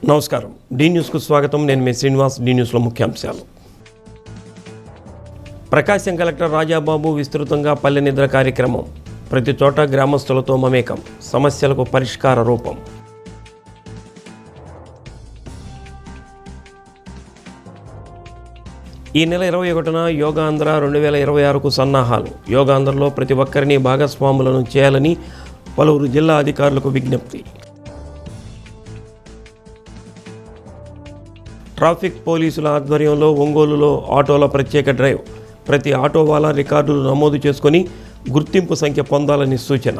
నమస్కారం. డి న్యూస్కు స్వాగతం. నేను మీ శ్రీనివాస్. డి న్యూస్లో ముఖ్యాంశాలు. ప్రకాశం కలెక్టర్ రాజాబాబు విస్తృతంగా పల్లె నిద్ర కార్యక్రమం. ప్రతి చోట గ్రామస్తులతో మమేకం. సమస్యలకు పరిష్కార రూపం. ఈ నెల 21న యోగాంధ్ర 2026కు సన్నాహాలు. యోగాంధ్రలో ప్రతి ఒక్కరిని భాగస్వాములను చేయాలని పలువురు జిల్లా అధికారులకు విజ్ఞప్తి. ట్రాఫిక్ పోలీసుల ఆధ్వర్యంలో ఒంగోలులో ఆటోల ప్రత్యేక డ్రైవ్. ప్రతి ఆటో వాలా రికార్డులు నమోదు చేసుకొని గుర్తింపు సంఖ్య పొందాలని సూచన.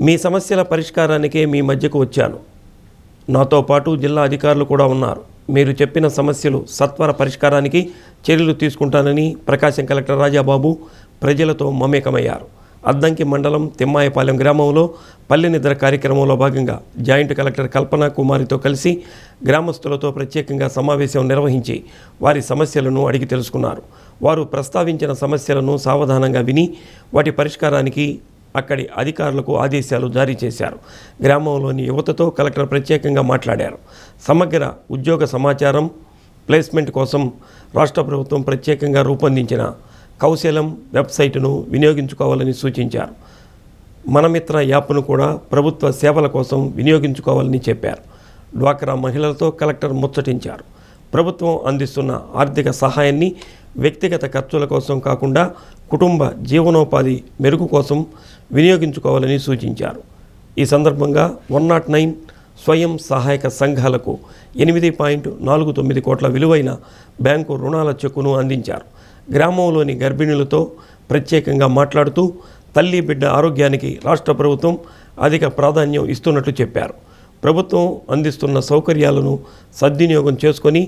మీ సమస్యల పరిష్కారానికే మీ మధ్యకు వచ్చాను. నాతో పాటు జిల్లా అధికారులు కూడా ఉన్నారు. మీరు చెప్పిన సమస్యలు సత్వర పరిష్కారానికి చర్యలు తీసుకుంటానని ప్రకాశం కలెక్టర్ రాజాబాబు ప్రజలతో మమేకమయ్యారు. అద్దంకి మండలం తిమ్మాయపాలెం గ్రామంలో పల్లె నిద్ర కార్యక్రమంలో భాగంగా జాయింట్ కలెక్టర్ కల్పనా కుమారితో కలిసి గ్రామస్తులతో ప్రత్యేకంగా సమావేశం నిర్వహించి వారి సమస్యలను అడిగి తెలుసుకున్నారు. వారు ప్రస్తావించిన సమస్యలను సావధానంగా విని వాటి పరిష్కారానికి అక్కడి అధికారులకు ఆదేశాలు జారీ చేశారు. గ్రామంలోని యువతతో కలెక్టర్ ప్రత్యేకంగా మాట్లాడారు. సమగ్ర ఉద్యోగ సమాచారం ప్లేస్మెంట్ కోసం రాష్ట్ర ప్రభుత్వం ప్రత్యేకంగా రూపొందించిన కౌశలం వెబ్సైటును వినియోగించుకోవాలని సూచించారు. మనమిత్ర యాప్ను కూడా ప్రభుత్వ సేవల కోసం వినియోగించుకోవాలని చెప్పారు. డ్వాక్రా మహిళలతో కలెక్టర్ ముచ్చటించారు. ప్రభుత్వం అందిస్తున్న ఆర్థిక సహాయాన్ని వ్యక్తిగత ఖర్చుల కోసం కాకుండా కుటుంబ జీవనోపాధి మెరుగు కోసం వినియోగించుకోవాలని సూచించారు. ఈ సందర్భంగా 109 స్వయం సహాయక సంఘాలకు 8.49 కోట్ల విలువైన బ్యాంకు రుణాల చెక్కును అందించారు. గ్రామంలోని గర్భిణులతో ప్రత్యేకంగా మాట్లాడుతూ తల్లి బిడ్డ ఆరోగ్యానికి రాష్ట్ర ప్రభుత్వం అధిక ప్రాధాన్యం ఇస్తున్నట్లు చెప్పారు. ప్రభుత్వం అందిస్తున్న సౌకర్యాలను సద్వినియోగం చేసుకొని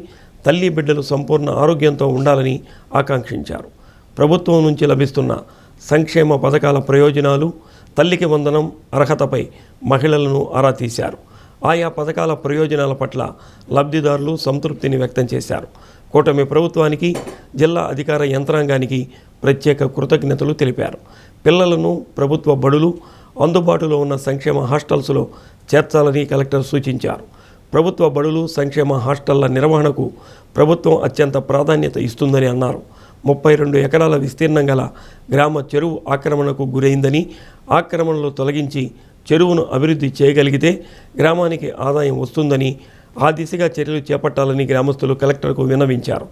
తల్లి బిడ్డలు సంపూర్ణ ఆరోగ్యంతో ఉండాలని ఆకాంక్షించారు. ప్రభుత్వం నుంచి లభిస్తున్న సంక్షేమ పథకాల ప్రయోజనాలు, తల్లికి వందనం అర్హతపై మహిళలను ఆరా తీశారు. ఆయా పథకాల ప్రయోజనాల పట్ల లబ్ధిదారులు సంతృప్తిని వ్యక్తం చేశారు. కూటమి ప్రభుత్వానికి, జిల్లా అధికార యంత్రాంగానికి ప్రత్యేక కృతజ్ఞతలు తెలిపారు. పిల్లలను ప్రభుత్వ బడులు, అందుబాటులో ఉన్న సంక్షేమ హాస్టల్స్లో చేర్చాలని కలెక్టర్ సూచించారు. ప్రభుత్వ బడులు, సంక్షేమ హాస్టళ్ల నిర్వహణకు ప్రభుత్వం అత్యంత ప్రాధాన్యత ఇస్తుందని అన్నారు. 32 ఎకరాల విస్తీర్ణం గల గ్రామ చెరువు ఆక్రమణకు గురైందని, ఆక్రమణలు తొలగించి చెరువును అభివృద్ధి చేయగలిగితే గ్రామానికి ఆదాయం వస్తుందని, ఆ దిశగా చర్యలు చేపట్టాలని గ్రామస్తులు కలెక్టర్కు విన్నవించారు.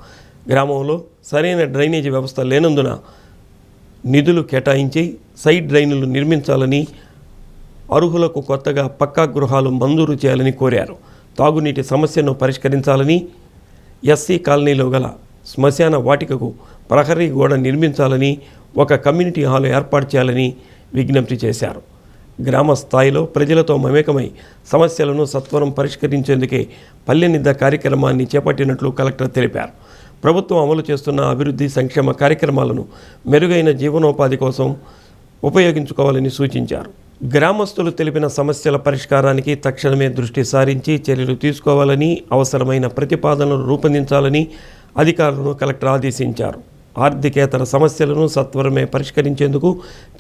గ్రామంలో సరైన డ్రైనేజీ వ్యవస్థ లేనందున నిధులు కేటాయించి సైడ్ డ్రైన్లు నిర్మించాలని, అర్హులకు కొత్తగా పక్కా గృహాలు మంజూరు చేయాలని కోరారు. తాగునీటి సమస్యను పరిష్కరించాలని, ఎస్సీ కాలనీలో గల శ్మశాన వాటికకు ప్రహరీ గోడ నిర్మించాలని, ఒక కమ్యూనిటీ హాల్ ఏర్పాటు చేయాలని విజ్ఞప్తి చేశారు. గ్రామ స్థాయిలో ప్రజలతో మమేకమై సమస్యలను సత్వరం పరిష్కరించేందుకే పల్లె నిద్ర కార్యక్రమాన్ని చేపట్టినట్లు కలెక్టర్ తెలిపారు. ప్రభుత్వం అమలు చేస్తున్న అభివృద్ధి సంక్షేమ కార్యక్రమాలను మెరుగైన జీవనోపాధి కోసం ఉపయోగించుకోవాలని సూచించారు. గ్రామస్తులు తెలిపిన సమస్యల పరిష్కారానికి తక్షణమే దృష్టి సారించి చర్యలు తీసుకోవాలని, అవసరమైన ప్రతిపాదనలు రూపొందించాలని అధికారులను కలెక్టర్ ఆదేశించారు. ఆర్థికేతర సమస్యలను సత్వరమే పరిష్కరించేందుకు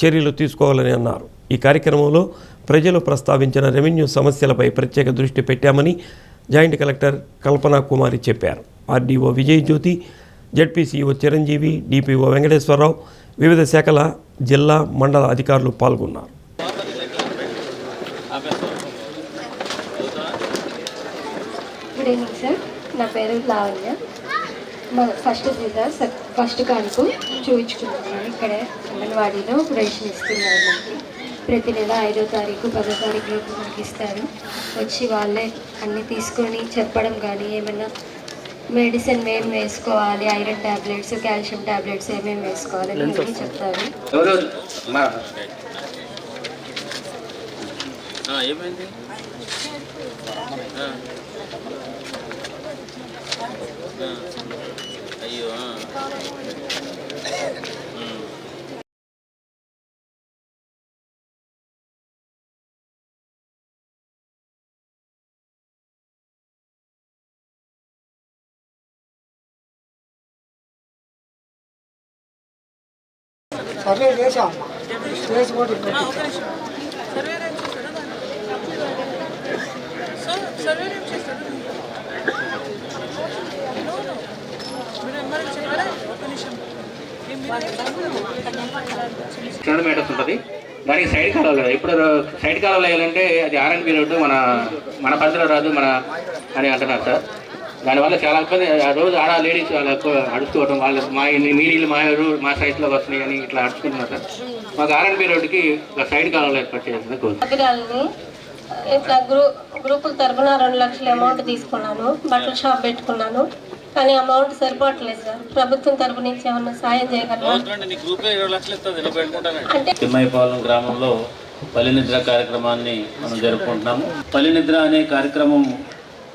చర్యలు తీసుకోవాలని అన్నారు. ఈ కార్యక్రమంలో ప్రజలు ప్రస్తావించిన రెవెన్యూ సమస్యలపై ప్రత్యేక దృష్టి పెట్టామని జాయింట్ కలెక్టర్ కల్పనా కుమారి చెప్పారు. ఆర్డీఓ విజయ్ జ్యోతి, జెడ్పీసీఓ చిరంజీవి, డిపిఓ వెంకటేశ్వరరావు, వివిధ శాఖల జిల్లా మండల అధికారులు పాల్గొన్నారు. Good evening sir. నా పేరు లావణ్య. మా ఫస్ట్ కానుకు చూపించుకున్నాను. ఇక్కడే అంగన్వాడీలో రేషన్ ఇస్తున్నారు. మనకి ప్రతి నెల 5వ తారీఖు 10వ తారీఖు లోపు మనకి ఇస్తారు. వచ్చి వాళ్ళే అన్నీ తీసుకొని చెప్పడం కానీ, ఏమైనా మెడిసిన్ మేము వేసుకోవాలి, ఐరన్ ట్యాబ్లెట్స్, కాల్షియం ట్యాబ్లెట్స్ ఏమేమి వేసుకోవాలని అన్నీ చెప్తారు. అయ్యో సర్వే చేసాం, చేసి కూడా మీటర్స్ ఉంటుంది. దానికి సైడ్ కాలువలు కదా, ఇప్పుడు సైడ్ కాలువలు వేయాలంటే అది R&B రోడ్డు మన పరిధిలో రాదు అని అంటున్నారు సార్. దానివల్ల చాలా ఇబ్బంది. ఆ రోజు లేడీస్ వాళ్ళకు అడుచుకోవటం, వాళ్ళు నీళ్ళు మా సైట్లోకి వస్తున్నాయి అని ఇట్లా అడుచుకుంటున్నారు సార్. మాకు R&B రోడ్డుకి ఒక సైడ్ కాలువలు ఏర్పాటు చేయాల్సింది కోరుతున్నాను. ఇట్లా గ్రూపుల తరఫున 2 లక్షల అమౌంట్ తీసుకున్నాను, బట్టల షాప్ పెట్టుకున్నాను, కానీ అమౌంట్ సరిపోవట్లేదు సార్. ప్రభుత్వం తరఫు నుంచి ఏమన్నా సాయం చేయగలరా? తిమ్మాయిపాలెం గ్రామంలో పల్లెనిద్ర కార్యక్రమాన్ని మనం జరుపుకుంటున్నాము. పల్లెనిద్ర అనే కార్యక్రమం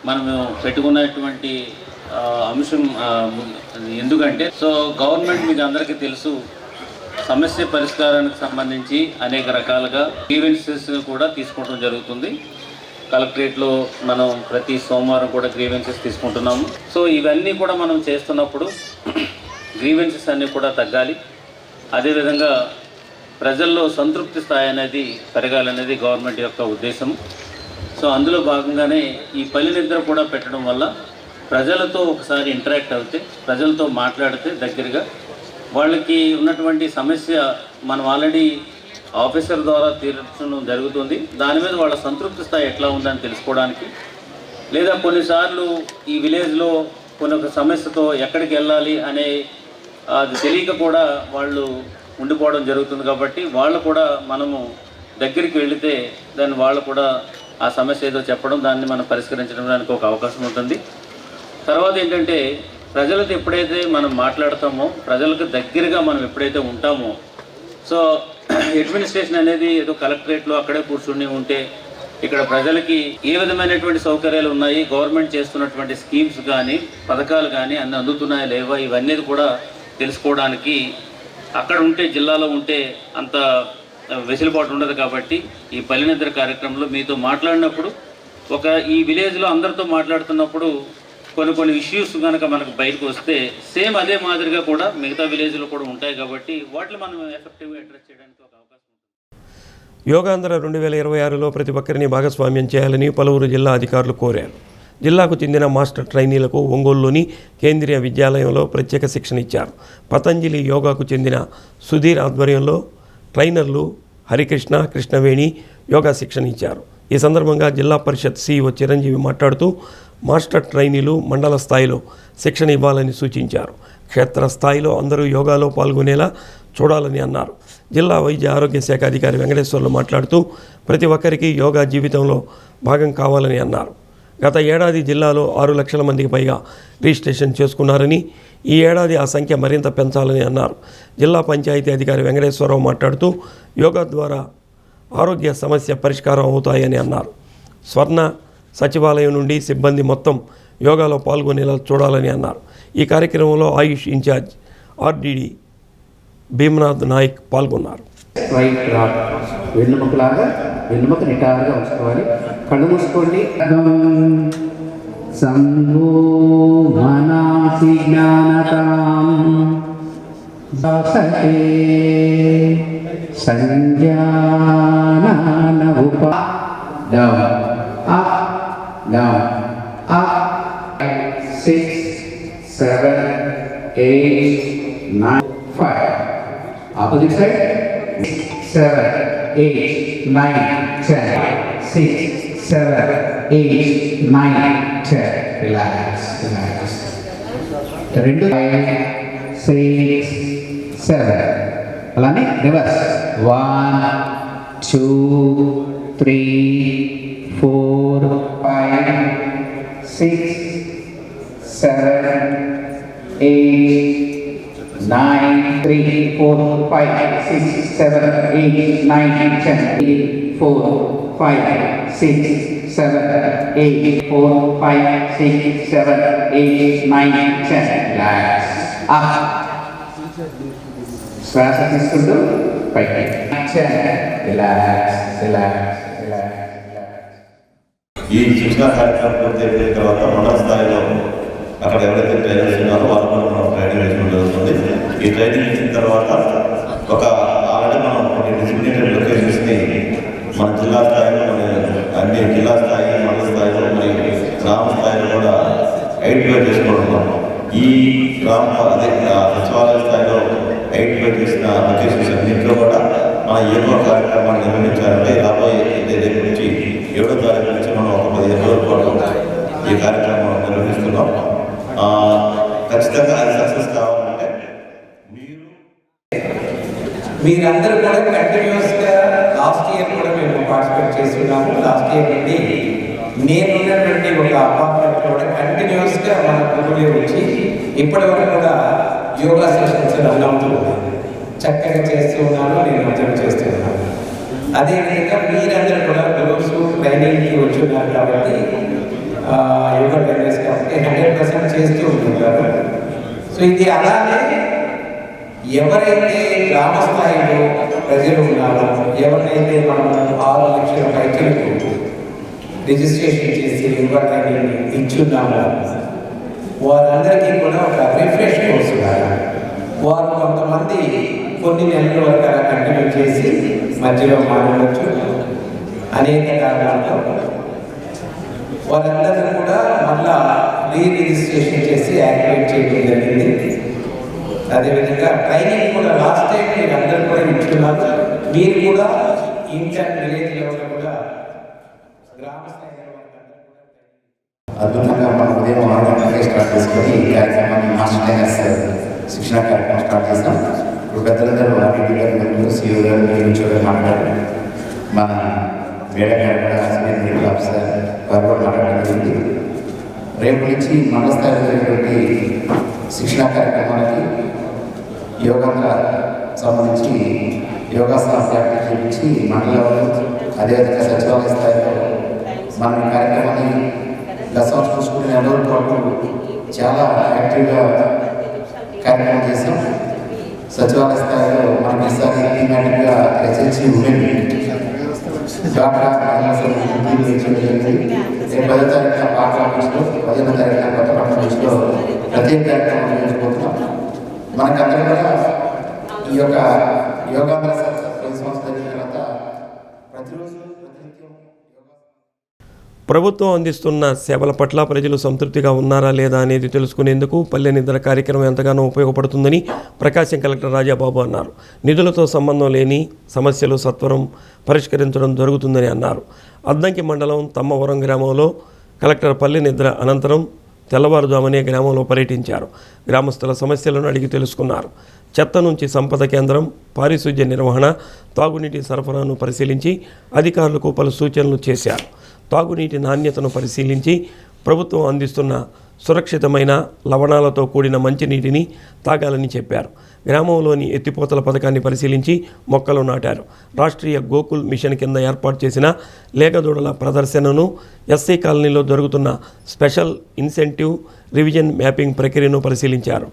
మనము పెట్టుకున్నటువంటి అంశం ఎందుకంటే గవర్నమెంట్ మీకు అందరికీ తెలుసు, సమస్య పరిష్కారానికి సంబంధించి అనేక రకాలుగా గ్రీవెన్సెస్ కూడా తీసుకోవడం జరుగుతుంది. కలెక్టరేట్లో మనం ప్రతి సోమవారం కూడా గ్రీవెన్సెస్ తీసుకుంటున్నాము. ఇవన్నీ కూడా మనం చేస్తున్నప్పుడు గ్రీవెన్సెస్ అన్నీ కూడా తగ్గాలి. అదేవిధంగా ప్రజల్లో సంతృప్తి స్థాయి అనేది పెరగాలనేది గవర్నమెంట్ యొక్క ఉద్దేశం. అందులో భాగంగానే ఈ పల్లెనిద్ర కూడా పెట్టడం వల్ల ప్రజలతో ఒకసారి ఇంటరాక్ట్ అవుతే, ప్రజలతో మాట్లాడితే దగ్గరగా వాళ్ళకి ఉన్నటువంటి సమస్య మనం ఆల్రెడీ ఆఫీసర్ ద్వారా తీర్చడం జరుగుతుంది. దాని మీద వాళ్ళ సంతృప్తి స్థాయి ఎట్లా ఉందని తెలుసుకోవడానికి, లేదా కొన్నిసార్లు ఈ విలేజ్లో కొన్ని సమస్యతో ఎక్కడికి వెళ్ళాలి అనే అది తెలియక కూడా వాళ్ళు ఉండిపోవడం జరుగుతుంది. కాబట్టి వాళ్ళు కూడా మనము దగ్గరికి వెళితే దాన్ని వాళ్ళు కూడా ఆ సమస్య ఏదో చెప్పడం, దాన్ని మనం పరిష్కరించడానికి ఒక అవకాశం ఉంటుంది. తర్వాత ఏంటంటే ప్రజలతో ఎప్పుడైతే మనం మాట్లాడతామో, ప్రజలకు దగ్గరగా మనం ఎప్పుడైతే ఉంటామో, అడ్మినిస్ట్రేషన్ అనేది ఏదో కలెక్టరేట్లో అక్కడే కూర్చుని ఉంటే ఇక్కడ ప్రజలకి ఏ విధమైనటువంటి సౌకర్యాలు ఉన్నాయి, గవర్నమెంట్ చేస్తున్నటువంటి స్కీమ్స్ కానీ పథకాలు కానీ అన్నీ అందుతున్నాయా లేవా, ఇవన్నీ కూడా తెలుసుకోవడానికి అక్కడ ఉంటే, జిల్లాలో ఉంటే అంత వెసులుబాటు ఉండదు. కాబట్టి ఈ పల్లెనిద్ర కార్యక్రమంలో మీతో మాట్లాడినప్పుడు ఈ విలేజ్లో అందరితో మాట్లాడుతున్నప్పుడు కొన్ని ఇష్యూస్ కనుక మనకు బయటకు వస్తే సేమ్ అదే మాదిరిగా కూడా మిగతా విలేజ్లో కూడా ఉంటాయి. కాబట్టి వాటిని మనం ఎఫెక్టివ్గా అడ్రస్ చేయడానికి ఒక అవకాశం ఉంటుంది. యోగాంధ్ర 2026లో ప్రతి ఒక్కరిని భాగస్వామ్యం చేయాలని పలువురు జిల్లా అధికారులు కోరారు. జిల్లాకు చెందిన మాస్టర్ ట్రైనీలకు ఒంగోలులోని కేంద్రీయ విద్యాలయంలో ప్రత్యేక శిక్షణ ఇచ్చారు. పతంజలి యోగాకు చెందిన సుధీర్ ఆధ్వర్యంలో ట్రైనర్లు హరికృష్ణ, కృష్ణవేణి యోగా శిక్షణ ఇచ్చారు. ఈ సందర్భంగా జిల్లా పరిషత్ CEO చిరంజీవి మాట్లాడుతూ మాస్టర్ ట్రైనీలు మండల స్థాయిలో శిక్షణ ఇవ్వాలని సూచించారు. క్షేత్రస్థాయిలో అందరూ యోగాలో పాల్గొనేలా చూడాలని అన్నారు. జిల్లా వైద్య ఆరోగ్య శాఖ అధికారి వెంకటేశ్వర్లు మాట్లాడుతూ ప్రతి ఒక్కరికి యోగా జీవితంలో భాగం కావాలని అన్నారు. గత ఏడాది జిల్లాలో 6 లక్షల మందికి పైగా రిజిస్ట్రేషన్ చేసుకున్నారని, ఈ ఏడాది ఆ సంఖ్య మరింత పెంచాలని అన్నారు. జిల్లా పంచాయతీ అధికారి వెంకటేశ్వరరావు మాట్లాడుతూ యోగా ద్వారా ఆరోగ్య సమస్య పరిష్కారం అవుతాయని అన్నారు. స్వర్ణ సచివాలయం నుండి సిబ్బంది మొత్తం యోగాలో పాల్గొనేలా చూడాలని అన్నారు. ఈ కార్యక్రమంలో ఆయుష్ ఇన్ఛార్జ్ RDD భీమనాథ్ నాయక్ పాల్గొన్నారు. వెన్నుముక నిటారుగా ఉంచుకోవాలి. కళ్ళు మూసుకోండి. సంగో మనాసి జ్ఞానతాం దాసతే సంజానన ఉప down up down up 6 7 8 9 5 opposite side 7 8 9 10 6 7 8 9 10 relax రెండు 5 6 7 అలానే రివర్స్ 1 2 3 4 5 6 7 8 9 3 4 5 6 7 8 9 10 4 5 6 7 8 4 5 6 7 8 9 10 relax up శ్వాస తీసుకుంటూ పైకి 10 రిలాక్స్ రిలాక్స్ రిలాక్స్. ఈ శిక్షణ కార్యక్రమం పూర్తి అయిపోయిన తర్వాత మండల స్థాయిలో అక్కడ ఎవరైతే ట్రైనర్స్ ఉన్నారో వాళ్ళు కూడా మనం ట్రైనింగ్ వేసుకోవడం జరుగుతుంది. ఈ ట్రైనింగ్ ఇచ్చిన తర్వాత ఆల్రెడీ మనం కొన్ని డిసిప్లినేటెడ్ లొకేషన్స్ని మన జిల్లా స్థాయిలో అన్ని జిల్లా స్థాయి, మండల స్థాయిలో మరియు గ్రామ స్థాయిలో కూడా ఐడెంటిఫై చేసుకోవడం. ఈ గ్రామ సచివాలయ స్థాయిలో 8 మన యోగా కార్యక్రమాన్ని నిర్వహించాలంటే రాబోయే రేపు నుంచి 7వ తారీఖు నుంచి మనం ఒక 15 రోజుల పాటు ఈ కార్యక్రమం నిర్వహిస్తున్నాం. ఖచ్చితంగా అది సక్సెస్ కావాలంటే మీరందరూ కూడా కంటిన్యూస్గా లాస్ట్ ఇయర్ కూడా మేము పార్టిసిపేట్ చేస్తున్నాము. లాస్ట్ ఇయర్ నుండి నేనున్నటువంటి ఒక అపార్ట్మెంట్ కూడా కంటిన్యూస్గా మన గురువులే వచ్చి ఇప్పటి వరకు కూడా యోగా సెషన్స్ రన్ అవుతూ చక్కగా చేస్తూ ఉన్నాను, నేను అబ్జర్వ్ చేస్తున్నాను. అదేవిధంగా మీరందరూ కూడా గురువుస్ ట్రైనింగ్కి వచ్చి ఉన్నారు కాబట్టి యోగా ట్రైనర్స్ కాబట్టి 100% చేస్తూ ఉంటున్నారు. సో ఇది అలానే ఎవరైతే గ్రామ స్థాయిలో ప్రజలు ఉన్నారో, ఎవరినైతే మనం 6 లక్షల పైచలకు రిజిస్ట్రేషన్ చేసి యోగా ట్రైనింగ్ ఇచ్చున్నామో వారందరికీ కూడా ఒక రిఫ్రెష్ కోర్సు కాదు. వారు కొంతమంది కొన్ని నెలల వరకు అలా కంటిన్యూ చేసి మధ్యలో మానవచ్చు. అనేక కారణాలతో వారందరూ కూడా మళ్ళా రిజిస్ట్రేషన్ చేసి యాక్టివేట్ చేయడం జరిగింది. అదేవిధంగా ట్రైనింగ్ కూడా లాస్ట్ టైం మీరు అందరూ కూడా ఇచ్చున్నారు. మీరు కూడా ఇంటర్ విలేజ్ లెవెల్లో కూడా గ్రామ స్థాయిలో అద్భుతంగా మనం ఉదయం 6 గంటలకే స్టార్ట్ చేసుకొని ఈ కార్యక్రమాన్ని మాస్టర్ ట్రైనర్స్ శిక్షణ కార్యక్రమం స్టార్ట్ చేస్తాం. ఇప్పుడు పెద్దలందరూ ఆర్టీడీ గారు, సిఓ గారు, గారు మాట్లాడారు. మన మేడం గారు కూడా సీనియర్ మెడికల్ ఆఫీసర్ వారు కూడా మాట్లాడడం జరిగింది. రేపు నుంచి మండల స్థాయిలో జరిగినటువంటి శిక్షణ కార్యక్రమాలకి యోగాంధ్ర సంబంధించి యోగాసన ప్రాక్టీస్ చూపించి మండలంలో అదేవిధంగా సచివాలయ స్థాయిలో మనం ఈ కార్యక్రమాన్ని గత సంవత్సరం స్కూల్ నెలల పాటు చాలా యాక్టివ్గా కార్యక్రమం చేసాం. సచివాలయ స్థాయిలో మనకి ఈసారి థీమాటిక్గా ఎస్హెచ్సి ఉమెన్ డాక్టర్ జరిగింది. రేపు 10వ తారీఖున పాత ఆఫీస్లో, 15వ తారీఖున కొత్తపట్నం ఆఫీస్లో ప్రత్యేక కార్యక్రమం నిర్వహించబోతున్నాం. మనకందరూ కూడా ఈ యొక్క యోగాంధ్ర సంస్థ జరిగిన తర్వాత ప్రతిరోజు ప్రభుత్వం అందిస్తున్న సేవల పట్ల ప్రజలు సంతృప్తిగా ఉన్నారా లేదా అనేది తెలుసుకునేందుకు పల్లె నిద్ర కార్యక్రమం ఎంతగానో ఉపయోగపడుతుందని ప్రకాశం కలెక్టర్ రాజాబాబు అన్నారు. నిధులతో సంబంధం లేని సమస్యలు సత్వరం పరిష్కరించడం జరుగుతుందని అన్నారు. అద్దంకి మండలం తమ్మవరం గ్రామంలో కలెక్టర్ పల్లె నిద్ర అనంతరం తెల్లవారుజామునే గ్రామంలో పర్యటించారు. గ్రామస్తుల సమస్యలను అడిగి తెలుసుకున్నారు. చెత్త నుంచి సంపద కేంద్రం, పారిశుధ్య నిర్వహణ, తాగునీటి సరఫరాను పరిశీలించి అధికారులకు పలు సూచనలు చేశారు. తాగునీటి నాణ్యతను పరిశీలించి ప్రభుత్వం అందిస్తున్న సురక్షితమైన లవణాలతో కూడిన మంచినీటిని తాగాలని చెప్పారు. గ్రామంలోని ఎత్తిపోతల పథకాన్ని పరిశీలించి మొక్కలు నాటారు. రాష్ట్రీయ గోకుల్ మిషన్ కింద ఏర్పాటు చేసిన లేగదూడల ప్రదర్శనను, ఎస్సీ కాలనీలో జరుగుతున్న స్పెషల్ ఇన్సెంటివ్ రివిజన్ మ్యాపింగ్ ప్రక్రియను పరిశీలించారు.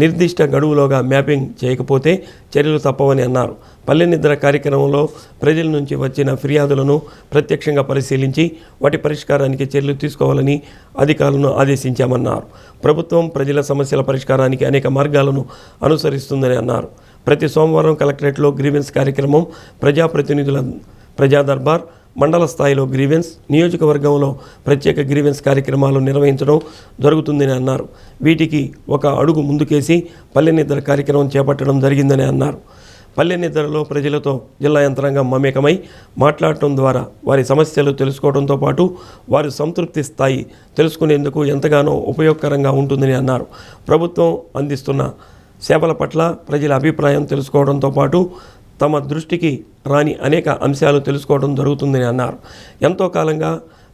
నిర్దిష్ట గడువులోగా మ్యాపింగ్ చేయకపోతే చర్యలు తప్పవని అన్నారు. పల్లె నిద్ర కార్యక్రమంలో ప్రజల నుంచి వచ్చిన ఫిర్యాదులను ప్రత్యక్షంగా పరిశీలించి వాటి పరిష్కారానికి చర్యలు తీసుకోవాలని అధికారులను ఆదేశించామన్నారు. ప్రభుత్వం ప్రజల సమస్యల పరిష్కారానికి అనేక మార్గాలను అనుసరిస్తుందని అన్నారు. ప్రతి సోమవారం కలెక్టరేట్లో గ్రీవెన్స్ కార్యక్రమం, ప్రజాప్రతినిధుల ప్రజా దర్బార్, మండల స్థాయిలో గ్రీవెన్స్, నియోజకవర్గంలో ప్రత్యేక గ్రీవెన్స్ కార్యక్రమాలు నిర్వహించడం జరుగుతుందని అన్నారు. వీటికి ఒక అడుగు ముందుకేసి పల్లె నిద్ర కార్యక్రమం చేపట్టడం జరిగిందని అన్నారు. పల్లె నిద్రలో ప్రజలతో జిల్లా యంత్రాంగం మమేకమై మాట్లాడటం ద్వారా వారి సమస్యలు తెలుసుకోవడంతో పాటు వారి సంతృప్తి స్థాయి తెలుసుకునేందుకు ఎంతగానో ఉపయోగకరంగా ఉంటుందని అన్నారు. ప్రభుత్వం అందిస్తున్న సేవల పట్ల ప్రజల అభిప్రాయం తెలుసుకోవడంతో పాటు తమ దృష్టికి రాని అనేక అంశాలు తెలుసుకోవడం జరుగుతుందని అన్నారు. ఎంతో కాలంగా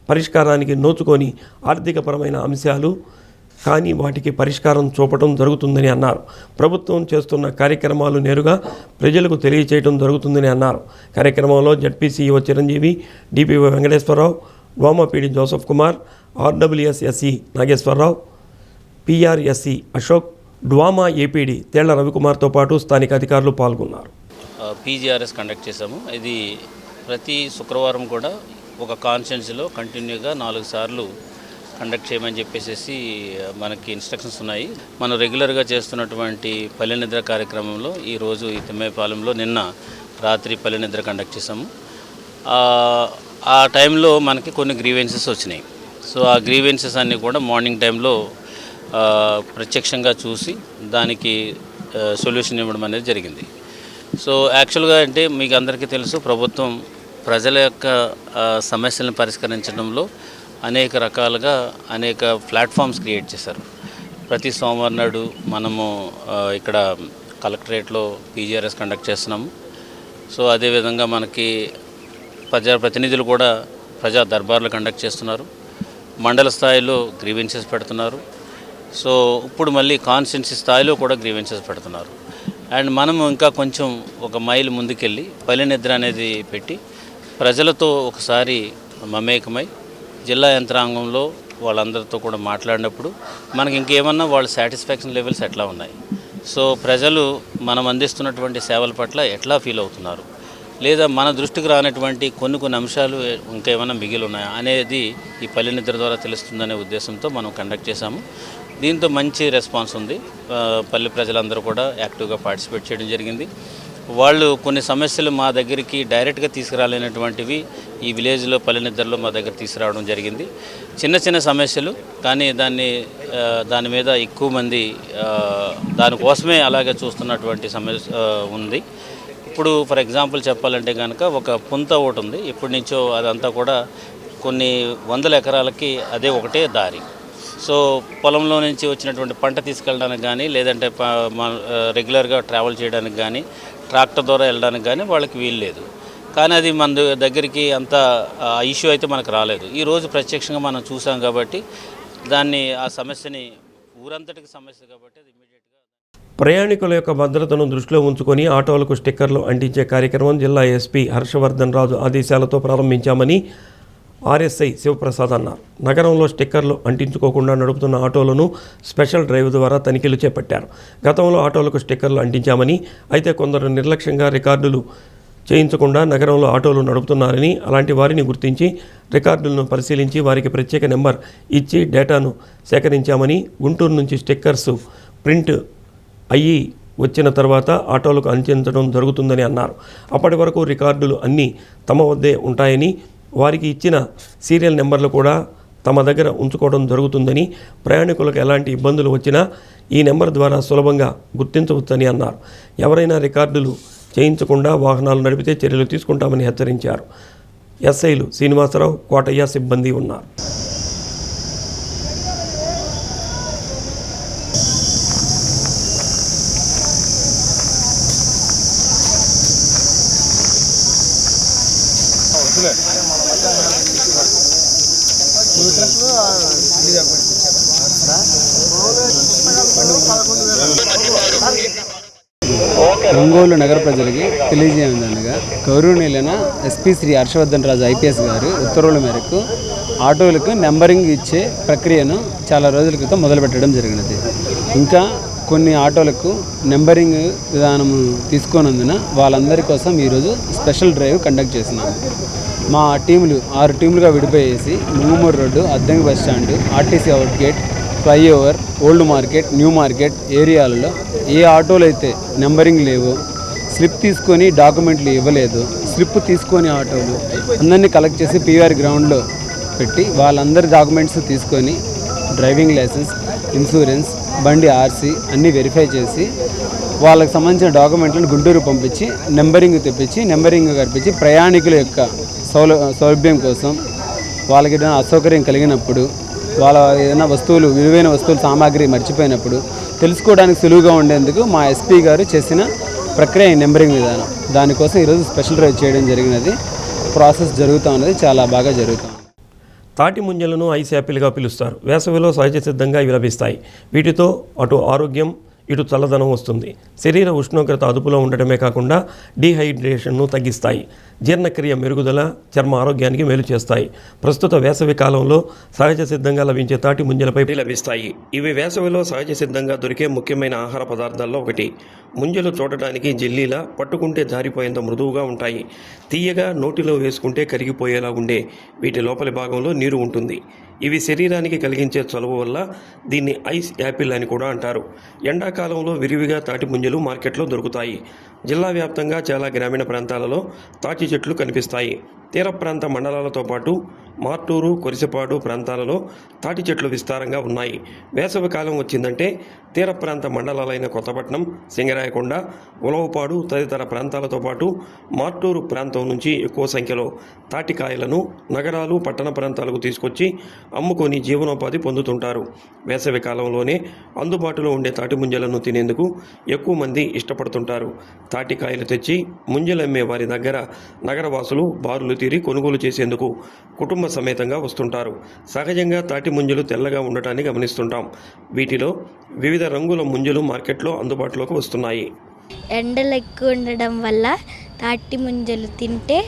పరిష్కారానికి నోచుకొని ఆర్థికపరమైన అంశాలు కానీ వాటికి పరిష్కారం చూపడం జరుగుతుందని అన్నారు. ప్రభుత్వం చేస్తున్న కార్యక్రమాలు నేరుగా ప్రజలకు తెలియచేయడం జరుగుతుందని అన్నారు. కార్యక్రమంలో జడ్పీసీఈఓ చిరంజీవి, డిపిఓ వెంకటేశ్వరరావు, డోమాపీడి Joseph Kumar, RWS SE Nageswararao, PR SE Ashok, DWAMA APD Tella రవికుమార్తో పాటు స్థానిక అధికారులు పాల్గొన్నారు. పీజీఆర్ఎస్ కండక్ట్ చేసాము. ఇది ప్రతి శుక్రవారం కూడా ఒక కాన్స్టిట్యున్సీలో కంటిన్యూగా 4 సార్లు కండక్ట్ చేయమని చెప్పేసి మనకి ఇన్స్ట్రక్షన్స్ ఉన్నాయి. మనం రెగ్యులర్గా చేస్తున్నటువంటి పల్లె నిద్ర కార్యక్రమంలో ఈరోజు ఈ తిమ్మేపాలెంలో నిన్న రాత్రి పల్లె నిద్ర కండక్ట్ చేసాము. ఆ టైంలో మనకి కొన్ని గ్రీవెన్సెస్ వచ్చినాయి. సో ఆ గ్రీవెన్సెస్ అన్నీ కూడా మార్నింగ్ టైంలో ప్రత్యక్షంగా చూసి దానికి సొల్యూషన్ ఇవ్వడం అనేది జరిగింది. సో యాక్చువల్గా అంటే మీకు అందరికీ తెలుసు, ప్రభుత్వం ప్రజల యొక్క సమస్యలను పరిష్కరించడంలో అనేక రకాలుగా అనేక ప్లాట్ఫామ్స్ క్రియేట్ చేశారు. ప్రతి సోమవారం నాడు మనము ఇక్కడ కలెక్టరేట్లో పీజీఆర్ఎస్ కండక్ట్ చేస్తున్నాము. సో అదేవిధంగా మనకి ప్రజాప్రతినిధులు కూడా ప్రజా దర్బార్లు కండక్ట్ చేస్తున్నారు. మండల స్థాయిలో గ్రీవెన్సెస్ పెడుతున్నారు. సో ఇప్పుడు మళ్ళీ కాన్స్టిట్యున్సీ స్థాయిలో కూడా గ్రీవెన్సెస్ పెడుతున్నారు. అండ్ మనము ఇంకా కొంచెం ఒక మైల్ ముందుకెళ్ళి పల్లె నిద్ర అనేది పెట్టి ప్రజలతో ఒకసారి మమేకమై జిల్లా యంత్రాంగంలో వాళ్ళందరితో కూడా మాట్లాడినప్పుడు మనకి ఇంకేమన్నా వాళ్ళ సాటిస్ఫాక్షన్ లెవెల్స్ ఎట్లా ఉన్నాయి, సో ప్రజలు మనం అందిస్తున్నటువంటి సేవల పట్ల ఎట్లా ఫీల్ అవుతున్నారు, లేదా మన దృష్టికి రానటువంటి కొన్ని అంశాలు ఇంకేమైనా మిగిలి ఉన్నాయా అనేది ఈ పల్లె నిద్ర ద్వారా తెలుస్తుందనే ఉద్దేశంతో మనం కండక్ట్ చేశాము. దీంతో మంచి రెస్పాన్స్ ఉంది. పల్లె ప్రజలందరూ కూడా యాక్టివ్గా పార్టిసిపేట్ చేయడం జరిగింది. వాళ్ళు కొన్ని సమస్యలు మా దగ్గరికి డైరెక్ట్గా తీసుకురాలేనటువంటివి ఈ విలేజ్లో పల్లె నిద్రలో మా దగ్గర తీసుకురావడం జరిగింది. చిన్న చిన్న సమస్యలు, కానీ దాని మీద ఎక్కువ మంది దానికోసమే అలాగే చూస్తున్నటువంటి సమస్య ఉంది. ఇప్పుడు ఫర్ ఎగ్జాంపుల్ చెప్పాలంటే కనుక ఒక పుంత ఒకటి ఉంది. ఇప్పటి నుంచో అదంతా కూడా కొన్ని వందల ఎకరాలకి అదే ఒకటే దారి. సో పొలంలో నుంచి వచ్చినటువంటి పంట తీసుకెళ్ళడానికి కానీ, లేదంటే రెగ్యులర్గా ట్రావెల్ చేయడానికి కానీ, ట్రాక్టర్ ద్వారా వెళ్ళడానికి కానీ వాళ్ళకి వీలు లేదు. కానీ అది మన దగ్గరికి అంత ఇష్యూ అయితే మనకు రాలేదు. ఈరోజు ప్రత్యక్షంగా మనం చూసాం కాబట్టి ఆ సమస్యని ఊరంతటికి సమస్య కాబట్టి అది ఇమీడియట్గా ప్రయాణికుల యొక్క భద్రతను దృష్టిలో ఉంచుకొని ఆటోలకు స్టిక్కర్లు అంటించే కార్యక్రమం జిల్లా ఎస్పీ హర్షవర్ధన్ రాజు ఆదేశాలతో ప్రారంభించామని ఆర్ఎస్ఐ శివప్రసాద్ అన్నారు. నగరంలో స్టిక్కర్లు అంటించుకోకుండా నడుపుతున్న ఆటోలను స్పెషల్ డ్రైవ్ ద్వారా తనిఖీలు చేపట్టారు. గతంలో ఆటోలకు స్టిక్కర్లు అంటించామని, అయితే కొందరు నిర్లక్ష్యంగా రికార్డులు చేయించకుండా నగరంలో ఆటోలు నడుపుతున్నారని, అలాంటి వారిని గుర్తించి రికార్డులను పరిశీలించి వారికి ప్రత్యేక నెంబర్ ఇచ్చి డేటాను సేకరించామని, గుంటూరు నుంచి స్టిక్కర్స్ ప్రింట్ అయ్యి వచ్చిన తర్వాత ఆటోలకు అందించడం జరుగుతుందని అన్నారు. అప్పటి వరకు రికార్డులు అన్నీ తమ వద్దే ఉంటాయని, వారికి ఇచ్చిన సీరియల్ నెంబర్లు కూడా తమ దగ్గర ఉంచుకోవడం జరుగుతుందని, ప్రయాణికులకు ఎలాంటి ఇబ్బందులు వచ్చినా ఈ నెంబర్ ద్వారా సులభంగా గుర్తించవచ్చని అన్నారు. ఎవరైనా రికార్డులు చేయించకుండా వాహనాలు నడిపితే చర్యలు తీసుకుంటామని హెచ్చరించారు. ఎస్ఐలు శ్రీనివాసరావు, కోటయ్య సిబ్బంది ఉన్నారు. ఒంగోలు నగర ప్రజలకి తెలియజేయదనగా గౌరవనీయులైన ఎస్పీ శ్రీ హర్షవర్ధన్ రాజు ఐపీఎస్ గారు ఉత్తర్వుల మేరకు ఆటోలకు నెంబరింగ్ ఇచ్చే ప్రక్రియను చాలా రోజుల క్రితం మొదలుపెట్టడం జరిగినది. ఇంకా కొన్ని ఆటోలకు నెంబరింగ్ విధానం తీసుకున్నందున వాళ్ళందరి కోసం ఈరోజు స్పెషల్ డ్రైవ్ కండక్ట్ చేస్తున్నాము. మా టీములు 6 టీములుగా విడిపోయేసి Mungamuru road, Addanki bus stand, RTC out gate, flyover, old market, new market ఏరియాలలో ఏ ఆటోలు అయితే నెంబరింగ్ లేవో, స్లిప్ తీసుకొని డాక్యుమెంట్లు ఇవ్వలేదు, స్లిప్ తీసుకొని ఆటోలు అందరినీ కలెక్ట్ చేసి పీవీఆర్ గ్రౌండ్లో పెట్టి వాళ్ళందరి డాక్యుమెంట్స్ తీసుకొని డ్రైవింగ్ లైసెన్స్, ఇన్సూరెన్స్, బండి ఆర్సీ అన్నీ వెరిఫై చేసి వాళ్ళకి సంబంధించిన డాక్యుమెంట్లను గుంటూరు పంపించి నెంబరింగ్ తెప్పించి నెంబరింగ్ కల్పించి ప్రయాణికుల యొక్క సౌలభ్యం కోసం వాళ్ళకి ఏదైనా అసౌకర్యం కలిగినప్పుడు, వాళ్ళ ఏదైనా వస్తువులు, విలువైన వస్తువులు, సామాగ్రి మర్చిపోయినప్పుడు తెలుసుకోవడానికి సులువుగా ఉండేందుకు మా ఎస్పీ గారు చేసిన ప్రక్రియ నెంబరింగ్ విధానం. దానికోసం ఈరోజు స్పెషల్ డ్రైవ్ చేయడం జరిగినది. ప్రాసెస్ జరుగుతూ ఉన్నది, చాలా బాగా జరుగుతుంది. తాటి ముంజలను ఐస్ యాపిల్గా పిలుస్తారు. వేసవిలో సహజ సిద్ధంగా ఇవి లభిస్తాయి. వీటితో అటు ఆరోగ్యం, ఇటు చల్లదనం వస్తుంది. శరీర ఉష్ణోగ్రత అదుపులో ఉండటమే కాకుండా డీహైడ్రేషన్ను తగ్గిస్తాయి. జీర్ణక్రియ మెరుగుదల, చర్మ ఆరోగ్యానికి మేలు చేస్తాయి. ప్రస్తుత వేసవి కాలంలో సహజ సిద్ధంగా లభించే తాటి ముంజలపై లభిస్తాయి. ఇవి వేసవిలో సహజ సిద్ధంగా దొరికే ముఖ్యమైన ఆహార పదార్థాల్లో ఒకటి. ముంజలు చూడటానికి జెల్లీలా, పట్టుకుంటే జారిపోయేంత మృదువుగా ఉంటాయి. తీయగా, నోటిలో వేసుకుంటే కరిగిపోయేలా ఉండే వీటి లోపలి భాగంలో నీరు ఉంటుంది. ఇవి శరీరానికి కలిగించే చలువ వల్ల దీన్ని ఐస్ యాపిల్ అని కూడా అంటారు. ఎండాకాలంలో విరివిగా తాటి ముంజలు మార్కెట్లో దొరుకుతాయి. జిల్లా వ్యాప్తంగా చాలా గ్రామీణ ప్రాంతాలలో తాటి చెట్లు కనిపిస్తాయి. తీర ప్రాంత మండలాలతో పాటు మార్టూరు, కొరిసపాడు ప్రాంతాలలో తాటి చెట్లు విస్తారంగా ఉన్నాయి. వేసవి కాలం వచ్చిందంటే తీర ప్రాంత మండలాలైన కొత్తపట్నం, సింగరాయకొండ, ఉలవపాడు తదితర ప్రాంతాలతో పాటు మార్టూరు ప్రాంతం నుంచి ఎక్కువ సంఖ్యలో తాటికాయలను నగరాలు, పట్టణ ప్రాంతాలకు తీసుకొచ్చి అమ్ముకొని జీవనోపాధి పొందుతుంటారు. వేసవి కాలంలోనే అందుబాటులో ఉండే తాటి ముంజలను తినేందుకు ఎక్కువ మంది ఇష్టపడుతుంటారు. తాటికాయలు తెచ్చి ముంజలమ్మే వారి దగ్గర నగరవాసులు బారులు తీరి కొనుగోలు చేసేందుకు కుటుంబ సమేతంగా వస్తుంటారు. సహజంగా తాటి ముంజలు తెల్లగా ఉండటాన్ని గమనిస్తుంటాం. వీటిలో వివిధ రంగుల ముంజలు మార్కెట్లో అందుబాటులోకి వస్తున్నాయి. ఎండలు ఎక్కువ ఉండడం వల్ల తాటి ముంజలు తింటే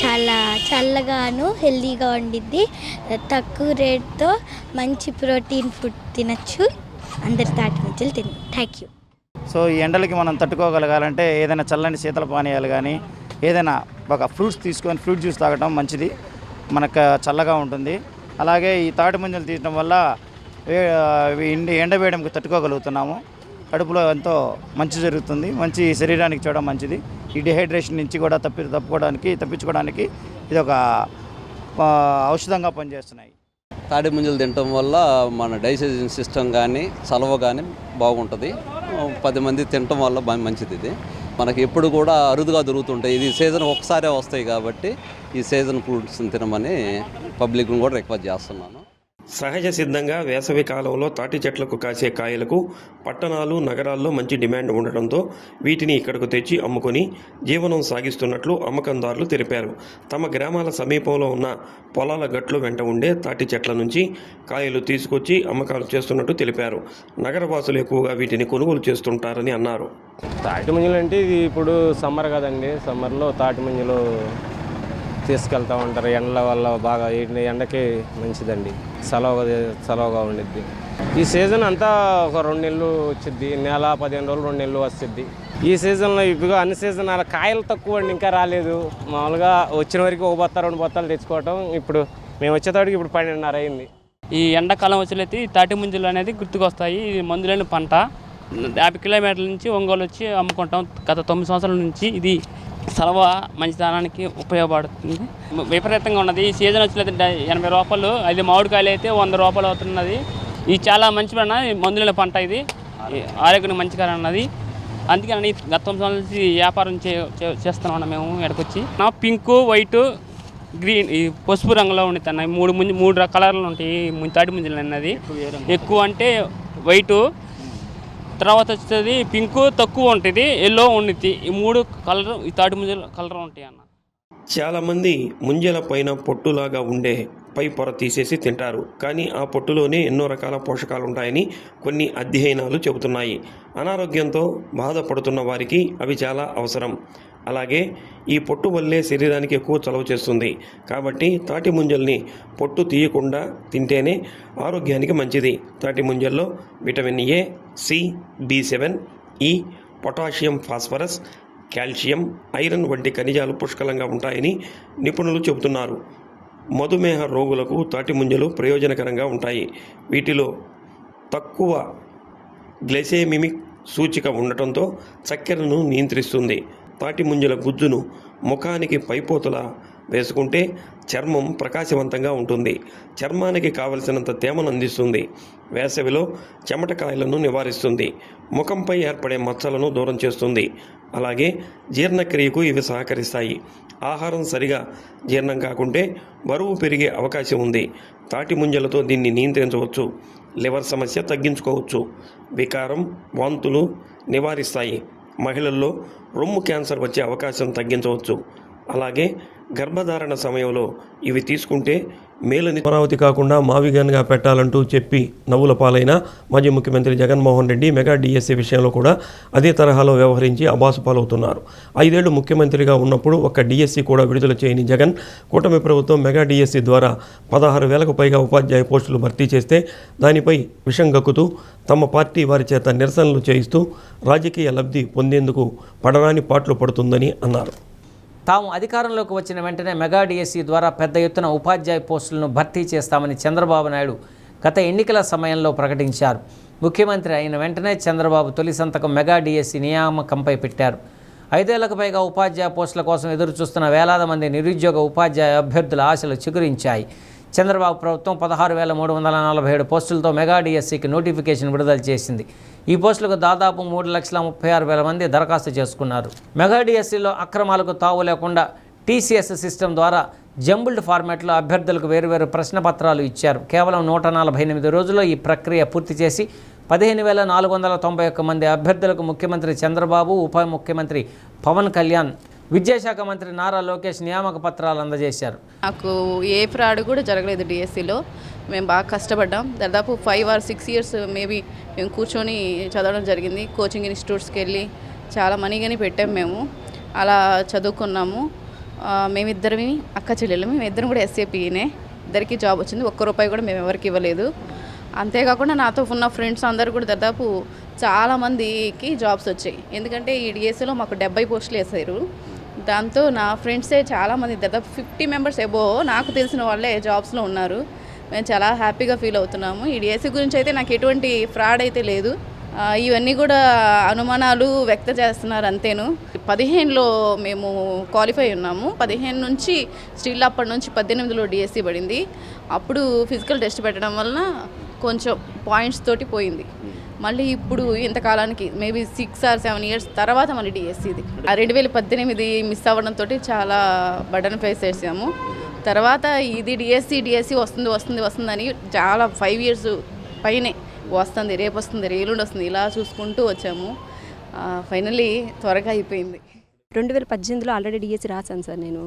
చాలా చల్లగాను హెల్తీగా ఉండిద్ది. తక్కువ రేట్తో మంచి ప్రోటీన్ ఫుడ్ తినచ్చు. అందరు తాటి ముంజలు థ్యాంక్ యూ. సో ఈ ఎండలకి మనం తట్టుకోగలగాలంటే ఏదైనా చల్లని శీతల పానీయాలు కానీ ఏదైనా ఒక ఫ్రూట్స్ తీసుకొని ఫ్రూట్ జ్యూస్ తాగడం మంచిది, మనకు చల్లగా ఉంటుంది. అలాగే ఈ తాటి ముంజలు తీయడం వల్ల ఎండవేయడంకి తట్టుకోగలుగుతున్నాము. కడుపులో ఎంతో మంచి జరుగుతుంది, మంచి శరీరానికి చేయడం మంచిది. ఈ డిహైడ్రేషన్ నుంచి కూడా తప్పించుకోవడానికి ఇది ఒక ఔషధంగా పనిచేస్తున్నాయి. తాటి ముంజలు తినటం వల్ల మన డైజెషన్ సిస్టమ్ కానీ చలవ కానీ బాగుంటుంది. 10 మంది తినటం వల్ల మంచిది. ఇది మనకి ఎప్పుడు కూడా అరుదుగా దొరుకుతుంటాయి. ఇది సీజన్ ఒకసారే వస్తాయి కాబట్టి ఈ సీజన్ ఫ్రూట్స్ని తినమని పబ్లిక్ను కూడా రిక్వెస్ట్ చేస్తున్నాను. సహజ సిద్ధంగా వేసవి కాలంలో తాటి చెట్లకు కాసే కాయలకు పట్టణాలు, నగరాల్లో మంచి డిమాండ్ ఉండడంతో వీటిని ఇక్కడకు తెచ్చి అమ్ముకొని జీవనం సాగిస్తున్నట్లు అమ్మకందారులు తెలిపారు. తమ గ్రామాల సమీపంలో ఉన్న పొలాల గట్లు వెంట ఉండే తాటి చెట్ల నుంచి కాయలు తీసుకొచ్చి అమ్మకాలు చేస్తున్నట్టు తెలిపారు. నగరవాసులు ఎక్కువగా వీటిని కొనుగోలు చేస్తుంటారని అన్నారు. తాటి ముంజలు అంటే ఇది ఇప్పుడు సమ్మర్ కదండి, సమ్మర్లో తాటి ముంజలు తీసుకెళ్తూ ఉంటారు. ఎండల వల్ల బాగా ఎండకి మంచిదండి, చలవగా ఉండిద్ది. ఈ సీజన్ అంతా ఒక 2 నెలలు వచ్చిద్ది, నెల 15 రోజులు 2 నెలలు వస్తుంది. ఈ సీజన్లో ఇప్పుడు అన్ని సీజన్ అలా కాయలు తక్కువ అండి, ఇంకా రాలేదు. మామూలుగా వచ్చిన వరకు 1 బత్త 2 బత్తాలు తెచ్చుకోవటం. ఇప్పుడు మేము వచ్చేటప్పటికి ఇప్పుడు 12:30 అయింది. ఈ ఎండాకాలం వచ్చేది తాటి ముంజలు అనేది గుర్తుకొస్తాయి. ఇది మందులేని పంట. 50 కిలోమీటర్ల నుంచి ఒంగోలు వచ్చి అమ్ముకుంటాం. గత 9 సంవత్సరాల నుంచి ఇది సలవ మంచితనానికి ఉపయోగపడుతుంది. విపరీతంగా ఉన్నది. ఈ సీజన్ వచ్చేది 80 రూపాయలు, అది మామిడికాయలు అయితే 100 రూపాయలు అవుతున్నది. ఇది చాలా మంచి పంట, మందులేని పంట. ఇది ఆరోగ్యానికి మంచిగా అన్నది. అందుకని గత 9 సంవత్సరాల నుంచి వ్యాపారం చేస్తున్నాం మేము ఎక్కడికొచ్చి. పింక్, వైట్, గ్రీన్, ఈ పసుపు రంగులో ఉండితున్నాయి. 3 కలర్లు ఉంటాయి తాటి ముంజలు అన్నది. ఎక్కువ అంటే వైటు, తర్వాత వచ్చేది పింక్, తక్కువ ఉంటుంది ఎల్లో ఉండిద్ది. ఈ 3 కలర్ ఈ తాటి ముంజల కలర్ ఉంటాయి అన్న. చాలామంది ముంజల పైన పొట్టులాగా ఉండే పై పొర తీసేసి తింటారు. కానీ ఆ పొట్టులోనే ఎన్నో రకాల పోషకాలు ఉంటాయని కొన్ని అధ్యయనాలు చెబుతున్నాయి. అనారోగ్యంతో బాధపడుతున్న వారికి అవి చాలా అవసరం. అలాగే ఈ పొట్టు వల్లే శరీరానికి ఎక్కువ చలవ చేస్తుంది. కాబట్టి తాటి ముంజల్ని పొట్టు తీయకుండా తింటేనే ఆరోగ్యానికి మంచిది. తాటి ముంజల్లో విటమిన్ ఏ, సి, B7, ఈ, పొటాషియం, ఫాస్ఫరస్, కాల్షియం, ఐరన్ వంటి ఖనిజాలు పుష్కలంగా ఉంటాయని నిపుణులు చెబుతున్నారు. మధుమేహ రోగులకు తాటి ముంజలు ప్రయోజనకరంగా ఉంటాయి. వీటిలో తక్కువ గ్లైసెమిక్ సూచిక ఉండటంతో చక్కెరను నియంత్రిస్తుంది. తాటి ముంజల గుజ్జును ముఖానికి పైపోతలా వేసుకుంటే చర్మం ప్రకాశవంతంగా ఉంటుంది. చర్మానికి కావలసినంత తేమను అందిస్తుంది. వేసవిలో చెమటకాయలను నివారిస్తుంది. ముఖంపై ఏర్పడే మచ్చలను దూరం చేస్తుంది. అలాగే జీర్ణక్రియకు ఇవి సహకరిస్తాయి. ఆహారం సరిగా జీర్ణం కాకుంటే బరువు పెరిగే అవకాశం ఉంది. తాటి ముంజలతో దీన్ని నియంత్రించవచ్చు. లివర్ సమస్య తగ్గించుకోవచ్చు. వికారం, వాంతులు నివారిస్తాయి. మహిళల్లో రొమ్ము క్యాన్సర్ వచ్చే అవకాశం తగ్గించవచ్చు. అలాగే గర్భధారణ సమయంలో ఇవి తీసుకుంటే మేలని అమరావతి కాకుండా మావిగాన్గా పెట్టాలంటూ చెప్పి నవ్వుల పాలైన మాజీ ముఖ్యమంత్రి జగన్మోహన్ రెడ్డి మెగా డిఎస్సి విషయంలో కూడా అదే తరహాలో వ్యవహరించి అబాసు పాలవుతున్నారు. 5 ఏళ్లు ముఖ్యమంత్రిగా ఉన్నప్పుడు ఒక్క డిఎస్సి కూడా విడుదల చేయని జగన్ కూటమి ప్రభుత్వం మెగా డిఎస్సి ద్వారా 16,000కు పైగా ఉపాధ్యాయ పోస్టులు భర్తీ చేస్తే దానిపై విషం గక్కుతూ తమ పార్టీ వారి చేత నిరసనలు చేయిస్తూ రాజకీయ లబ్ధి పొందేందుకు పడరాని పాట్లు పడుతుందని అన్నారు. తాము అధికారంలోకి వచ్చిన వెంటనే మెగా డిఎస్సి ద్వారా పెద్ద ఎత్తున ఉపాధ్యాయ పోస్టులను భర్తీ చేస్తామని చంద్రబాబు నాయుడు గత ఎన్నికల సమయంలో ప్రకటించారు. ముఖ్యమంత్రి అయిన వెంటనే చంద్రబాబు తొలి సంతకం మెగా డిఎస్సి నియామకంపై పెట్టారు. 5 ఏళ్లకు పైగా ఉపాధ్యాయ పోస్టుల కోసం ఎదురు చూస్తున్న వేలాది మంది నిరుద్యోగ ఉపాధ్యాయ అభ్యర్థుల ఆశలు చిగురించాయి. చంద్రబాబు ప్రభుత్వం 16,347 పోస్టులతో మెగా డిఎస్సికి నోటిఫికేషన్ విడుదల చేసింది. ఈ పోస్టులకు దాదాపు 3,36,000 మంది దరఖాస్తు చేసుకున్నారు. మెగా డిఎస్సిలో అక్రమాలకు తావు లేకుండా టీసీఎస్ సిస్టమ్ ద్వారా జంబుల్డ్ ఫార్మాట్లో అభ్యర్థులకు వేరువేరు ప్రశ్నపత్రాలు ఇచ్చారు. కేవలం 148 రోజుల్లో ఈ ప్రక్రియ పూర్తి చేసి 15,491 మంది అభ్యర్థులకు ముఖ్యమంత్రి చంద్రబాబు, ఉప ముఖ్యమంత్రి పవన్ కళ్యాణ్, విద్యాశాఖ మంత్రి నారా లోకేష్ నియామక పత్రాలు అందజేశారు. నాకు ఏ ఫ్రాడ్ కూడా జరగలేదు డిఎస్సిలో. మేము బాగా కష్టపడ్డాం. దాదాపు 5 or 6 years మేబీ మేము కూర్చొని చదవడం జరిగింది. కోచింగ్ ఇన్స్టిట్యూట్స్కి వెళ్ళి చాలా మనీ కానీ పెట్టాము. మేము అలా చదువుకున్నాము. మేమిద్దరమి అక్క చెల్లెలు, మేమిద్దరం కూడా ఎస్ఏపీనే. ఇద్దరికి జాబ్ వచ్చింది. ₹1 కూడా మేము ఎవరికి ఇవ్వలేదు. అంతేకాకుండా నాతో ఉన్న ఫ్రెండ్స్ అందరూ కూడా దాదాపు చాలామందికి జాబ్స్ వచ్చాయి. ఎందుకంటే ఈ డిఎస్సిలో మాకు 70 పోస్టులు వేసారు. దాంతో నా ఫ్రెండ్సే చాలామంది దాదాపు 50 members ఎబో నాకు తెలిసిన వాళ్ళే జాబ్స్లో ఉన్నారు. మేము చాలా హ్యాపీగా ఫీల్ అవుతున్నాము. ఈ డిఎస్సి గురించి అయితే నాకు ఎటువంటి ఫ్రాడ్ అయితే లేదు. ఇవన్నీ కూడా అనుమానాలు వ్యక్తం చేస్తున్నారు అంతేను. 15లో మేము క్వాలిఫై ఉన్నాము. 15 నుంచి స్టిల్ అప్పటి నుంచి 18లో డిఎస్సి పడింది. అప్పుడు ఫిజికల్ టెస్ట్ పెట్టడం వలన కొంచెం పాయింట్స్ తోటి పోయింది. మళ్ళీ ఇప్పుడు ఇంతకాలానికి మేబీ 6 or 7 years తర్వాత మళ్ళీ డిఎస్సిది 2018 మిస్ అవ్వడంతో చాలా బర్డన్ ఫేస్ చేసాము. తర్వాత ఇది డిఎస్సి వస్తుందని చాలా 5 years పైనే వస్తుంది, రేపు వస్తుంది, రేలుండి వస్తుంది, ఇలా చూసుకుంటూ వచ్చాము. ఫైనల్లీ త్వరగా అయిపోయింది. 2018లో ఆల్రెడీ డిఎస్సి రాశాను సార్. నేను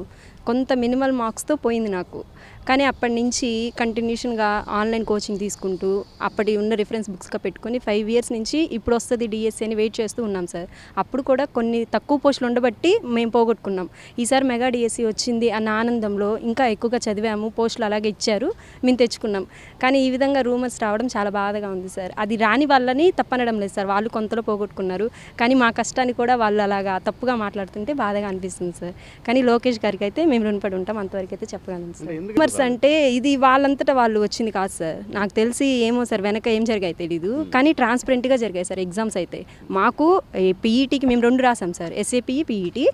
కొంత మినిమల్ మార్క్స్తో పోయింది నాకు. కానీ అప్పటి నుంచి కంటిన్యూషన్గా ఆన్లైన్ కోచింగ్ తీసుకుంటూ అప్పటి ఉన్న రిఫరెన్స్ బుక్స్గా పెట్టుకొని 5 years నుంచి ఇప్పుడు వస్తుంది డిఎస్సి అని వెయిట్ చేస్తూ ఉన్నాం సార్. అప్పుడు కూడా కొన్ని తక్కువ పోస్టులు ఉండబట్టి మేము పోగొట్టుకున్నాం. ఈసారి మెగా డిఎస్సి వచ్చింది అన్న ఆనందంలో ఇంకా ఎక్కువగా చదివాము. పోస్టులు అలాగే ఇచ్చారు, మేము తెచ్చుకున్నాం. కానీ ఈ విధంగా రూమర్స్ రావడం చాలా బాధగా ఉంది సార్. అది రాని వాళ్ళని తప్పనడం లేదు సార్, వాళ్ళు కొంతలో పోగొట్టుకున్నారు. కానీ మా కష్టాన్ని కూడా వాళ్ళు అలాగా తప్పుగా మాట్లాడుతుంటే బాధగా అనిపిస్తుంది సార్. కానీ లోకేష్ గారికి అయితే మేము రుణపడి ఉంటాం, అంతవరకు అయితే చెప్పగలను సార్. రూమర్స్ అంటే ఇది వాళ్ళంతటా వాళ్ళు వచ్చింది కాదు సార్. నాకు తెలిసి ఏమో సార్, వెనక ఏం జరిగాయి తెలీదు. కానీ ట్రాన్స్పరెంట్గా జరిగాయి సార్ ఎగ్జామ్స్ అయితే. మాకు పీఈటీకి మేము 2 రాసాం సార్, ఎస్ఏపీ పీఈటీ.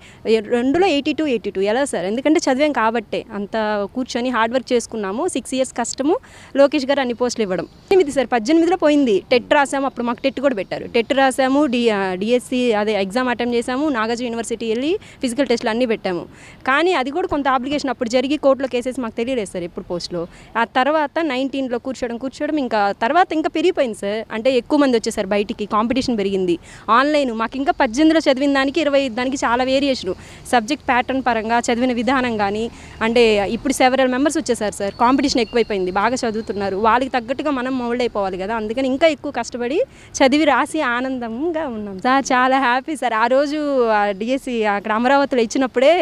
2లో 82 ఎలా సార్? ఎందుకంటే చదివాం కాబట్టే అంత కూర్చొని హార్డ్ వర్క్ చేసుకున్నాము. 6 years కష్టము, లోకేష్ గారు అన్ని పోస్టులు ఇవ్వడం. 8 సార్ 18లో పోయింది. టెట్ రాసాము, అప్పుడు మాకు టెట్ కూడా పెట్టారు. టెట్ రాసాము, డిఎస్సి అదే ఎగ్జామ్ అటెంప్ట్ చేసాము, నాగార్జున యూనివర్సిటీ వెళ్ళి ఫిజికల్ టెస్ట్లు అన్నీ పెట్టాము. కానీ అది కూడా కొంత అప్లికేషన్ అప్పుడు జరిగి కోర్టులో కేసెస్ మాకు తెలియలేదు సార్ ఎప్పుడు పోస్టులో. ఆ తర్వాత 19లో కూర్చోవడం ఇంకా తర్వాత ఇంకా పెరిగిపోయింది సార్. అంటే ఎక్కువ మంది వచ్చేసారు బయటికి, కాంపిటీషన్ పెరిగింది. ఆన్లైన్ మాకు ఇంకా 18లో చదివిన దానికి 20 దానికి చాలా వేరియేషను. సబ్జెక్ట్ ప్యాటర్న్ పరంగా చదివిన విధానం కానీ అంటే ఇప్పుడు సెవరల్ మెంబర్స్ వచ్చేసారు సార్. కాంపిటీషన్ ఎక్కువైపోయింది, బాగా చదువుతున్నారు. వాళ్ళకి తగ్గట్టుగా మనం మౌల్డ్ అయిపోవాలి కదా, అందుకని ఇంకా ఎక్కువ కష్టపడి చదివి రాసి ఆనందంగా ఉన్నాం సార్. చాలా హ్యాపీ సార్. ఆ రోజు డిఎస్సి అక్కడ అమరావతిలో ఇచ్చినప్పుడే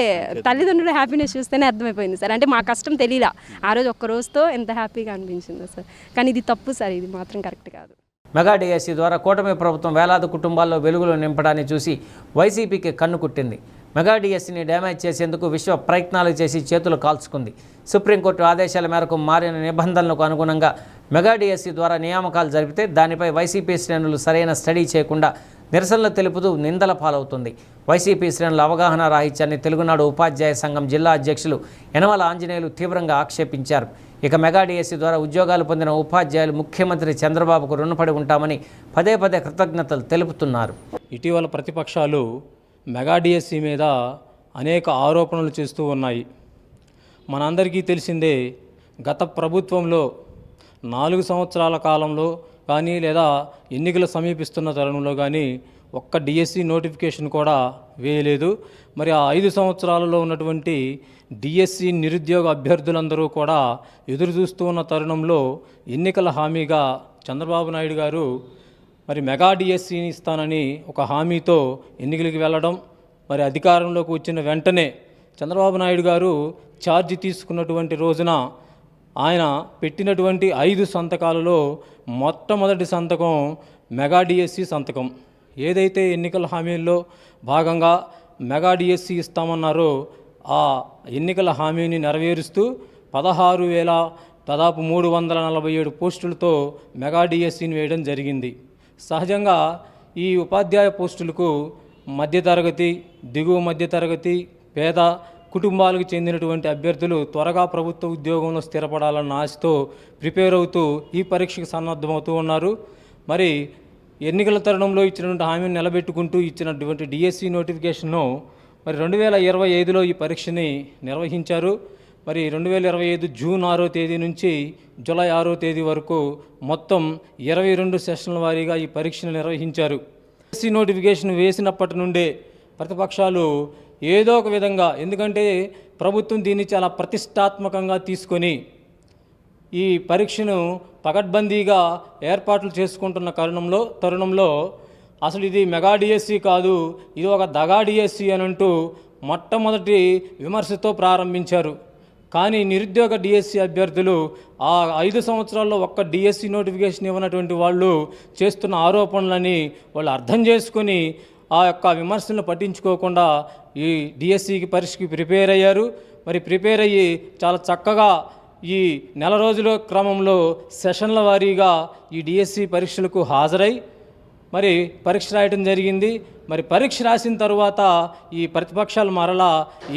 తల్లిదండ్రుల హ్యాపీనెస్ చూస్తేనే అర్థమైపోయింది సార్. అంటే మా కష్టం తెలియలా ఆ రోజు, ఒక్క రోజుతో ఎంత హ్యాపీగా అనిపించిందో సార్. కానీ ఇది తప్పు సార్, ఇది మాత్రం కరెక్ట్ కాదు. మెగా డిఎస్సి ద్వారా కూటమి ప్రభుత్వం వేలాది కుటుంబాల్లో వెలుగులు నింపడాన్ని చూసి వైసీపీకి కన్ను కుట్టింది. మెగా డిఎస్సిని డ్యామేజ్ చేసేందుకు విశ్వ ప్రయత్నాలు చేసి చేతులు కాల్చుకుంది. సుప్రీంకోర్టు ఆదేశాల మేరకు మారిన నిబంధనలకు అనుగుణంగా మెగా డిఎస్సి ద్వారా నియామకాలు జరిపితే దానిపై వైసీపీ శ్రేణులు సరైన స్టడీ చేయకుండా నిరసనలు తెలుపుతూ నిందల పాలవుతుంది. వైసీపీ శ్రేణుల అవగాహన రాహిత్యాన్ని తెలుగునాడు ఉపాధ్యాయ సంఘం జిల్లా అధ్యక్షులు యనమల ఆంజనేయులు తీవ్రంగా ఆక్షేపించారు. ఇక మెగా డిఎస్సి ద్వారా ఉద్యోగాలు పొందిన ఉపాధ్యాయులు ముఖ్యమంత్రి చంద్రబాబుకు రుణపడి ఉంటామని పదే కృతజ్ఞతలు తెలుపుతున్నారు. ఇటీవల ప్రతిపక్షాలు మెగా డిఎస్సి మీద అనేక ఆరోపణలు చేస్తూ ఉన్నాయి. మనందరికీ తెలిసిందే, గత ప్రభుత్వంలో 4 సంవత్సరాల కాలంలో కానీ లేదా ఎన్నికలు సమీపిస్తున్న తరుణంలో కానీ ఒక్క డిఎస్సి నోటిఫికేషన్ కూడా వేయలేదు. మరి ఆ 5 సంవత్సరాలలో ఉన్నటువంటి డిఎస్సి నిరుద్యోగ అభ్యర్థులందరూ కూడా ఎదురు చూస్తూ ఉన్న తరుణంలో ఎన్నికల హామీగా చంద్రబాబు నాయుడు గారు మరి మెగా డిఎస్సిని ఇస్తానని ఒక హామీతో ఎన్నికలకు వెళ్ళడం, మరి అధికారంలోకి వచ్చిన వెంటనే చంద్రబాబు నాయుడు గారు ఛార్జ్ తీసుకున్నటువంటి రోజున ఆయన పెట్టినటువంటి 5 సంతకాలలో మొట్టమొదటి సంతకం మెగా డిఎస్సి సంతకం. ఏదైతే ఎన్నికల హామీల్లో భాగంగా మెగా డిఎస్సి ఇస్తామన్నారో ఆ ఎన్నికల హామీని నెరవేరుస్తూ 16,000 దాదాపు 347 పోస్టులతో మెగా డిఎస్సిని వేయడం జరిగింది. సహజంగా ఈ ఉపాధ్యాయ పోస్టులకు మధ్యతరగతి, దిగువ మధ్యతరగతి, పేద కుటుంబాలకు చెందినటువంటి అభ్యర్థులు త్వరగా ప్రభుత్వ ఉద్యోగంలో స్థిరపడాలన్న ఆశతో ప్రిపేర్ అవుతూ ఈ పరీక్షకు సన్నద్ధమవుతూ ఉన్నారు. మరి ఎన్నికల తరుణంలో ఇచ్చినటువంటి హామీని నిలబెట్టుకుంటూ ఇచ్చినటువంటి డిఎస్సి నోటిఫికేషన్ను మరి 2025లో ఈ పరీక్షని నిర్వహించారు. మరి 2025 జూన్ 6వ తేదీ నుంచి జూలై 6వ తేదీ వరకు మొత్తం 22 సెషన్ల వారీగా ఈ పరీక్షను నిర్వహించారు. డిఎస్సి నోటిఫికేషన్ వేసినప్పటి నుండే ప్రతిపక్షాలు ఏదో ఒక విధంగా, ఎందుకంటే ప్రభుత్వం దీన్ని చాలా ప్రతిష్టాత్మకంగా తీసుకొని ఈ పరీక్షను పకడ్బందీగా ఏర్పాట్లు చేసుకుంటున్న తరుణంలో అసలు ఇది మెగా డిఎస్సి కాదు, ఇది ఒక దగా డిఎస్సి అని అంటూ మొట్టమొదటి విమర్శతో ప్రారంభించారు. కానీ నిరుద్యోగ డిఎస్సి అభ్యర్థులు ఆ 5 సంవత్సరాల్లో ఒక్క డిఎస్సి నోటిఫికేషన్ ఇవ్వనటువంటి వాళ్ళు చేస్తున్న ఆరోపణలని వాళ్ళు అర్థం చేసుకొని ఆ యొక్క విమర్శలను పట్టించుకోకుండా ఈ డిఎస్సికి పరీక్షకి ప్రిపేర్ అయ్యారు. మరి ప్రిపేర్ అయ్యి చాలా చక్కగా ఈ నెల రోజుల క్రమంలో సెషన్ల వారీగా ఈ డిఎస్సి పరీక్షలకు హాజరై మరి పరీక్ష రాయటం జరిగింది. మరి పరీక్ష రాసిన తర్వాత ఈ ప్రతిపక్షాలు మరలా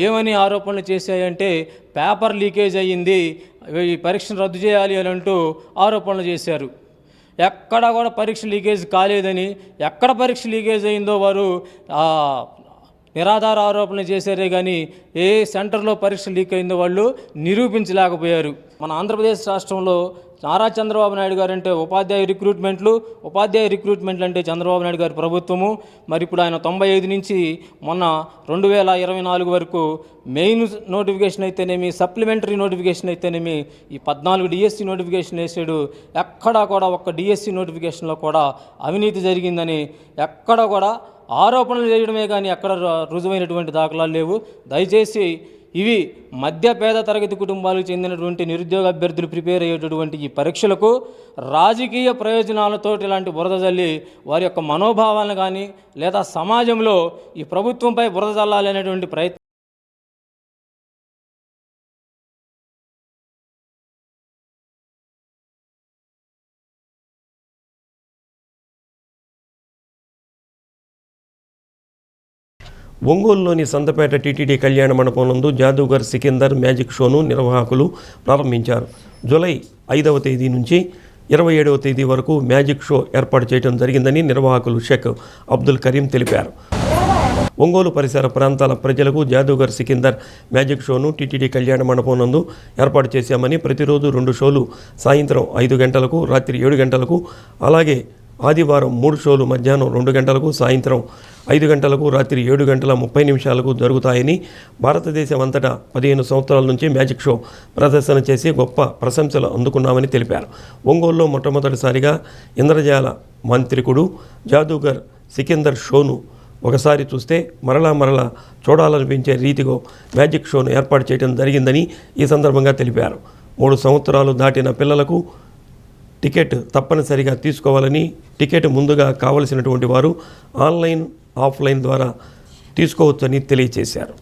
ఏమని ఆరోపణలు చేశాయంటే పేపర్ లీకేజ్ అయ్యింది, ఈ పరీక్షను రద్దు చేయాలి అని అంటూ ఆరోపణలు చేశారు. ఎక్కడ కూడా పరీక్ష లీకేజ్ కాలేదని, ఎక్కడ పరీక్ష లీకేజ్ అయిందో వారు నిరాధార ఆరోపణలు చేశారే కానీ ఏ సెంటర్లో పరీక్ష లీక్ అయిందో వాళ్ళు నిరూపించలేకపోయారు. మన ఆంధ్రప్రదేశ్ రాష్ట్రంలో నారా చంద్రబాబు నాయుడు గారు అంటే ఉపాధ్యాయ రిక్రూట్మెంట్లు అంటే చంద్రబాబు నాయుడు గారి ప్రభుత్వము. మరి ఇప్పుడు ఆయన 95 నుంచి మొన్న 2024 వరకు మెయిన్ నోటిఫికేషన్ అయితేనేమి, సప్లిమెంటరీ నోటిఫికేషన్ అయితేనేమి ఈ 14 డిఎస్సి నోటిఫికేషన్ వేసాడు. ఎక్కడా కూడా ఒక్క డిఎస్సి నోటిఫికేషన్లో కూడా అవినీతి జరిగిందని ఎక్కడ కూడా ఆరోపణలు చేయడమే కానీ ఎక్కడ రుజువైనటువంటి దాఖలాలు లేవు. దయచేసి ఇవి మధ్య పేద తరగతి కుటుంబాలకు చెందినటువంటి నిరుద్యోగ అభ్యర్థులు ప్రిపేర్ అయ్యేటటువంటి ఈ పరీక్షలకు రాజకీయ ప్రయోజనాలతో ఇలాంటి బురద జల్లి వారి యొక్క మనోభావాలను కానీ లేదా సమాజంలో ఈ ప్రభుత్వంపై బురద జల్లాలి అనేటువంటి ప్రయత్నం ఒంగోలులోని సంతపేట టీటీడీ కళ్యాణ మండపం నందు జాదూగర్ సికిందర్ మ్యాజిక్ షోను నిర్వాహకులు ప్రారంభించారు. జూలై 5వ తేదీ నుంచి 27వ తేదీ వరకు మ్యాజిక్ షో ఏర్పాటు చేయడం జరిగిందని నిర్వాహకులు షేక్ అబ్దుల్ కరీం తెలిపారు. ఒంగోలు పరిసర ప్రాంతాల ప్రజలకు జాదూగర్ సికిందర్ మ్యాజిక్ షోను టీటీడీ కళ్యాణ మండపం నందు ఏర్పాటు చేశామని, ప్రతిరోజు 2 షోలు సాయంత్రం 5 గంటలకు, రాత్రి 7 గంటలకు, అలాగే ఆదివారం 3 షోలు మధ్యాహ్నం 2 గంటలకు, సాయంత్రం 5 గంటలకు, రాత్రి 7:30 జరుగుతాయని, భారతదేశం అంతటా 15 సంవత్సరాల నుంచి మ్యాజిక్ షో ప్రదర్శన చేసి గొప్ప ప్రశంసలు అందుకున్నామని తెలిపారు. ఒంగోలులో మొట్టమొదటిసారిగా ఇంద్రజాల మాంత్రికుడు జాదూగర్ సికిందర్ షోను ఒకసారి చూస్తే మరలా చూడాలనిపించే రీతిలో మ్యాజిక్ షోను ఏర్పాటు చేయడం జరిగిందని ఈ సందర్భంగా తెలిపారు. 3 సంవత్సరాలు దాటిన పిల్లలకు టికెట్ తప్పనిసరిగా తీసుకోవాలని, టికెట్ ముందుగా కావలసినటువంటి వారు ఆన్లైన్, ఆఫ్లైన్ ద్వారా తీసుకోవచ్చని తెలియజేశారు.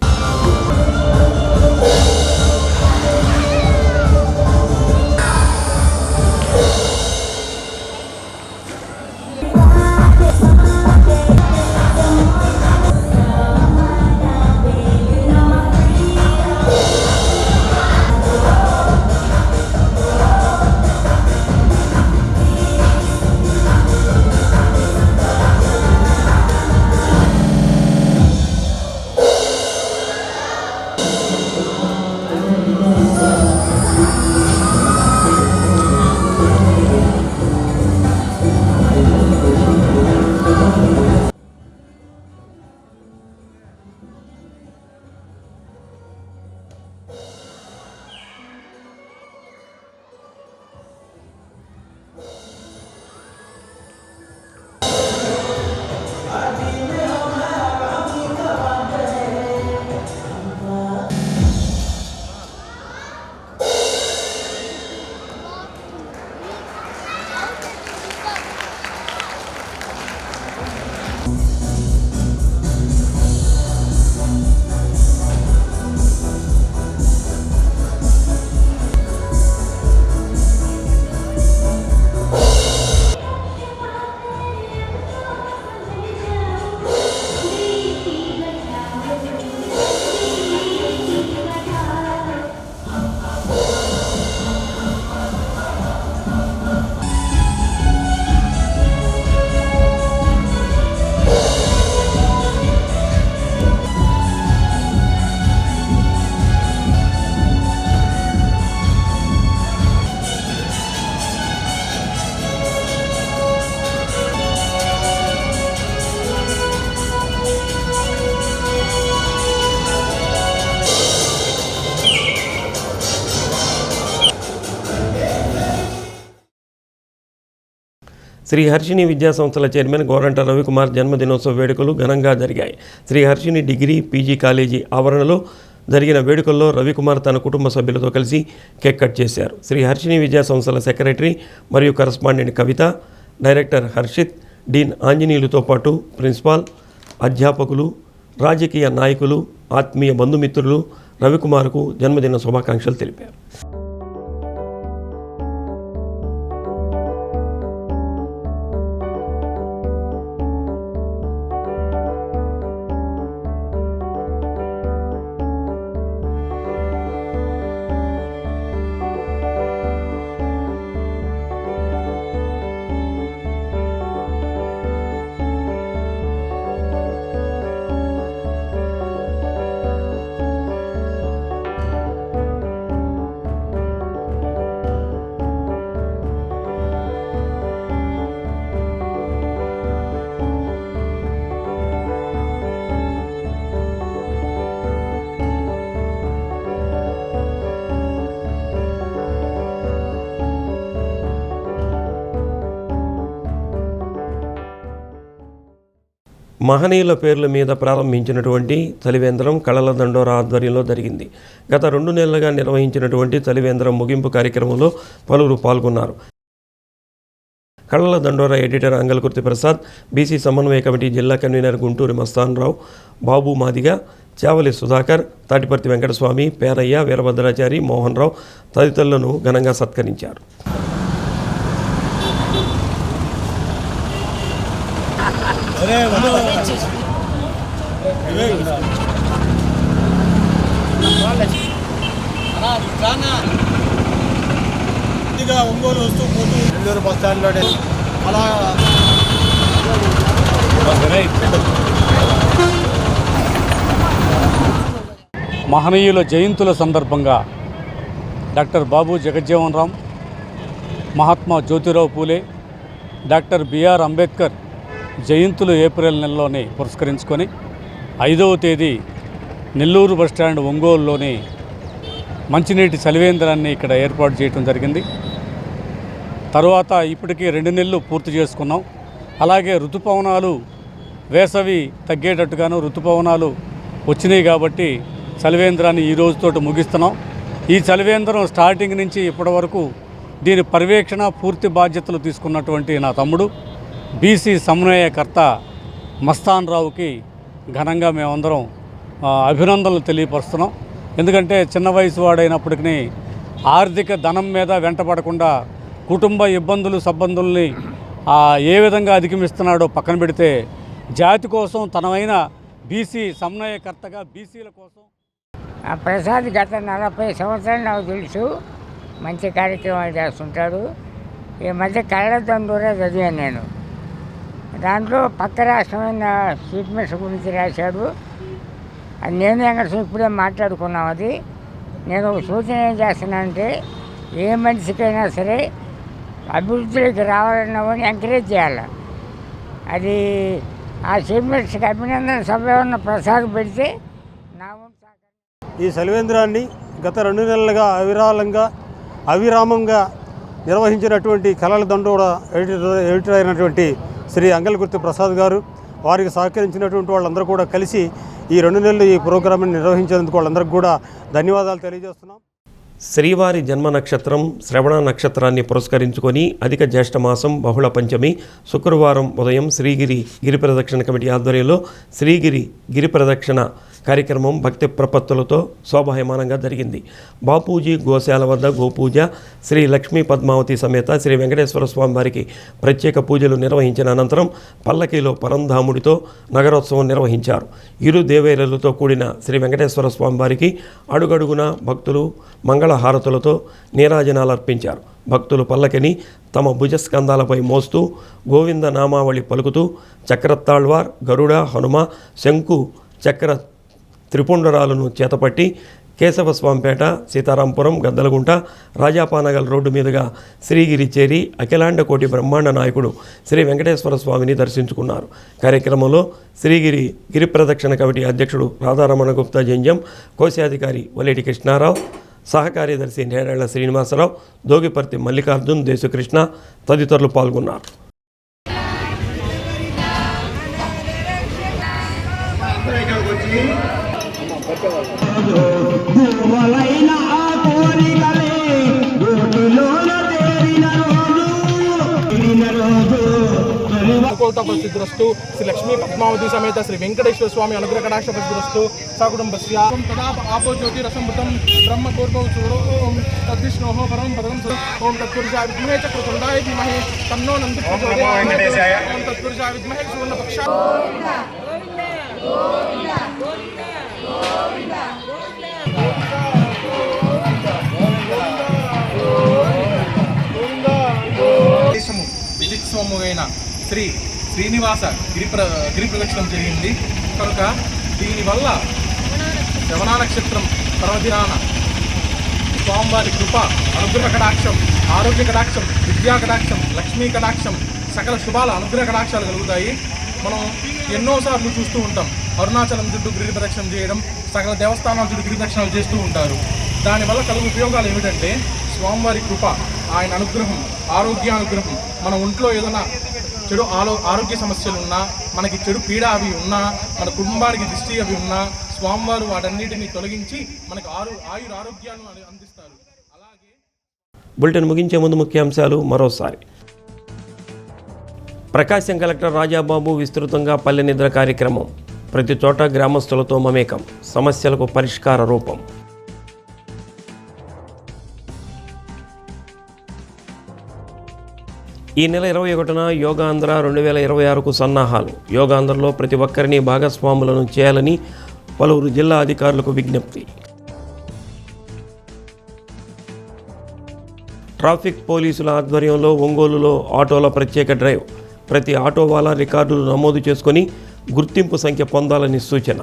శ్రీ హర్షిణి విద్యా సంస్థల చైర్మన్ గోరంట రవికుమార్ జన్మదినోత్సవ వేడుకలు ఘనంగా జరిగాయి. Shri Harshini degree PG college ఆవరణలో జరిగిన వేడుకల్లో రవికుమార్ తన కుటుంబ సభ్యులతో కలిసి కేక్ కట్ చేశారు. శ్రీ హర్షిణి విద్యా సంస్థల సెక్రటరీ మరియు కరస్పాండెంట్ కవిత, డైరెక్టర్ హర్షిత్, డీన్ ఆంజనేయులతో పాటు ప్రిన్సిపాల్, అధ్యాపకులు, రాజకీయ నాయకులు, ఆత్మీయ బంధుమిత్రులు రవికుమార్కు జన్మదిన శుభాకాంక్షలు తెలిపారు. మహనీయుల పేర్ల మీద ప్రారంభించినటువంటి చలివేంద్రం కళల దండోరా ఆధ్వర్యంలో జరిగింది. గత 2 నెలలుగా నిర్వహించినటువంటి చలివేంద్రం ముగింపు కార్యక్రమంలో పలువురు పాల్గొన్నారు. కళల దండోరా ఎడిటర్ అంగల్కుర్తి ప్రసాద్, బీసీ సమన్వయ కమిటీ జిల్లా కన్వీనర్ గుంటూరి మస్తాన్ రావు, బాబు మాదిగ, చావలి సుధాకర్, తాటిపర్తి వెంకటస్వామి, పేరయ్య, వీరభద్రాచారి, మోహన్ రావు తదితరులను ఘనంగా సత్కరించారు. ఒంగోలు వస్తూ పోతూ నెల్లూరు బస్ స్టాండ్లోనే అలా మహనీయుల జయంతుల సందర్భంగా డాక్టర్ బాబు Jagjivan Ram, Mahatma Jyotirao Phule, doctor BR Ambedkar జయంతులు April నెలలోనే పురస్కరించుకొని 5వ తేదీ నెల్లూరు బస్టాండ్ ఒంగోలులోని మంచినీటి చలివేంద్రాన్ని ఇక్కడ ఏర్పాటు చేయడం జరిగింది. తర్వాత ఇప్పటికీ 2 నెలలు పూర్తి చేసుకున్నాం. అలాగే ఋతుపవనాలు వేసవి తగ్గేటట్టుగాను ఋతుపవనాలు వచ్చినాయి కాబట్టి చలివేంద్రాన్ని ఈ రోజుతోటి ముగిస్తున్నాం. ఈ చలివేంద్రం స్టార్టింగ్ నుంచి ఇప్పటి వరకు దీని పర్యవేక్షణ పూర్తి బాధ్యతలు తీసుకున్నటువంటి నా తమ్ముడు బీసీ సమన్వయకర్త మస్తాన్ రావుకి ఘనంగా మేమందరం అభినందనలు తెలియపరుస్తున్నాం. ఎందుకంటే చిన్న వయసు వాడైనప్పటికీ ఆర్థిక ధనం మీద వెంటపడకుండా కుటుంబ ఇబ్బందులు సబ్బందుల్ని ఏ విధంగా అధిగమిస్తున్నాడో పక్కన పెడితే జాతి కోసం తనమైన బీసీ సమన్వయకర్తగా బీసీల కోసం ప్రసాద్ గత 40 సంవత్సరాలు నాకు తెలుసు. మంచి కార్యక్రమాలు చేస్తుంటాడు. ఈ మధ్య కళల దండోరా చదివాను నేను. దాంట్లో పక్క రాష్ట్రమైన చీఫ్ మినిస్టర్ గురించి రాశాడు. అది నేను వెంకటేశ్వర ఇప్పుడే మాట్లాడుకున్నాం. అది నేను ఒక సూచన ఏం చేస్తున్నానంటే ఏ మనిషికైనా సరే అభివృద్ధిలోకి రావాలన్నవని ఎంకరేజ్ చేయాలి. అది ఆ చీఫ్ మినిస్టర్కి అభినందన సభ ఉన్న ప్రసాద్ పెడితే నా ఈ చలివేంద్రాన్ని గత 2 నెలలుగా అవిరామంగా నిర్వహించినటువంటి కళల దండోరా ఎడిటర్ అయినటువంటి శ్రీ అంగల్కుర్తి ప్రసాద్ గారు, వారికి సహకరించినటువంటి వాళ్ళందరూ కూడా కలిసి ఈ 2 నెలలు ఈ ప్రోగ్రాంని నిర్వహించేందుకు వాళ్ళందరికీ కూడా ధన్యవాదాలు తెలియజేస్తున్నాం. శ్రీవారి జన్మ నక్షత్రం శ్రవణ నక్షత్రాన్ని పురస్కరించుకొని అధిక జ్యేష్ఠమాసం బహుళ పంచమి శుక్రవారం ఉదయం శ్రీగిరి గిరి ప్రదక్షిణ కమిటీ ఆధ్వర్యంలో శ్రీగిరి గిరి ప్రదక్షిణ కార్యక్రమం భక్తి ప్రపత్తులతో శోభాయమానంగా జరిగింది. బాపూజీ గోశాల వద్ద గోపూజ, శ్రీ లక్ష్మీ పద్మావతి సమేత శ్రీ వెంకటేశ్వర స్వామి వారికి ప్రత్యేక పూజలు నిర్వహించిన అనంతరం పల్లకీలో పరంధాముడితో నగరోత్సవం నిర్వహించారు. ఇరు దేవేరులతో కూడిన శ్రీ వెంకటేశ్వర స్వామి వారికి అడుగడుగున భక్తులు మంగళహారతులతో నీరాజనాలు అర్పించారు. భక్తులు పల్లకిని తమ భుజస్కంధాలపై మోస్తూ గోవింద నామావళి పలుకుతూ చక్రతాళ్వార్, గరుడ, హనుమ, శంకు చక్ర త్రిపుండరాలను చేతపట్టి కేశవస్వామిపేట, సీతారాంపురం, గద్దలగుంట, రాజాపానగల్ రోడ్డు మీదుగా శ్రీగిరి చేరి అఖిలాండ కోటి బ్రహ్మాండ నాయకుడు శ్రీ వెంకటేశ్వర స్వామిని దర్శించుకున్నారు. కార్యక్రమంలో శ్రీగిరి గిరి ప్రదక్షిణ కమిటీ అధ్యక్షుడు రాధారమణ గుప్తా జంజం, కోశాధికారి వలేటి కృష్ణారావు, సహకార్యదర్శి నేరేళ్ల శ్రీనివాసరావు, దోగిపర్తి మల్లికార్జున్, దేశకృష్ణ తదితరులు పాల్గొన్నారు. ప్రసిద్ధిరస్తు శ్రీ లక్ష్మీ పద్మావతి సమేత శ్రీ వెంకటేశ్వర స్వామి అనుగ్రహ కటాక్ష ప్రసిద్ధిరస్తు సకుటుంబస్య తదా ఆపో జ్యోతిరసమృతం బ్రహ్మ పూర్వం చూడో ఓం తద్విష్ణోః పరమం పదం ఓం తత్పురుషాయ విద్మహే చక్రతుండాయ ధీమహి తన్నో నంది ప్రచోదయాత్ ఓం తత్పురుషాయ విద్మహే సువర్ణపక్ష విజిత్స్వముగైన శ్రీ శ్రీనివాస గిరి ప్రదక్షిణం జరిగింది కనుక దీనివల్ల శ్రవణ నక్షత్రం పర్వదినాన స్వామివారి కృప అనుగ్రహ కటాక్షం ఆరోగ్య కటాక్షం విద్యా కటాక్షం లక్ష్మీ కటాక్షం సకల శుభాల అనుగ్రహ కటాక్షాలు కలుగుతాయి. మనం ఎన్నోసార్లు చూస్తూ ఉంటాం అరుణాచలం చుట్టూ గిరి ప్రదక్షిణం చేయడం, సకల దేవస్థానాల చుట్టూ గిరి ప్రదక్షిణాలు చేస్తూ ఉంటారు. దానివల్ల కలుగు ఉపయోగాలు ఏమిటంటే స్వామివారి కృప, ఆయన అనుగ్రహం, ఆరోగ్యానుగ్రహం, మన ఒంట్లో ఏదైనా చెడు ఆరోగ్య సమస్యలు ఉన్నా, మనకి చెడు పీడ అవి ఉన్నా, మన కుటుంబానికి దిష్టి అవి ఉన్నా స్వామివారు వాటన్నిటిని తొలగించి మనకు ఆరోగ్యాన్ని అందిస్తారు. అలాగే బులెటిన్ ముగించే ముందు ముఖ్యాంశాలు మరోసారి. ప్రకాశం కలెక్టర్ రాజాబాబు విస్తృతంగా పల్లె నిద్ర కార్యక్రమం. ప్రతి చోట గ్రామస్తులతో మమేకం, సమస్యలకు పరిష్కార రూపం. ఈ నెల 21న యోగాంధ్ర 2026కు సన్నాహాలు. యోగాంధ్రలో ప్రతి ఒక్కరిని భాగస్వాములను చేయాలని పలువురు జిల్లా అధికారులకు విజ్ఞప్తి. ట్రాఫిక్ పోలీసుల ఆధ్వర్యంలో ఒంగోలులో ఆటోల ప్రత్యేక డ్రైవ్. ప్రతి ఆటో వాలా రికార్డులు నమోదు చేసుకొని గుర్తింపు సంఖ్య పొందాలని సూచన.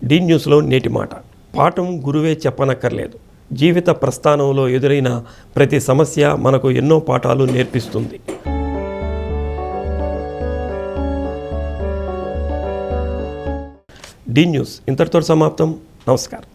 డి న్యూస్లో నేటి మాట. పాఠం గురువే చెప్పనక్కర్లేదు. జీవిత ప్రస్థానంలో ఎదురైన ప్రతి సమస్య మనకు ఎన్నో పాఠాలు నేర్పిస్తుంది. డి న్యూస్ ఇంతటితో సమాప్తం. నమస్కారం.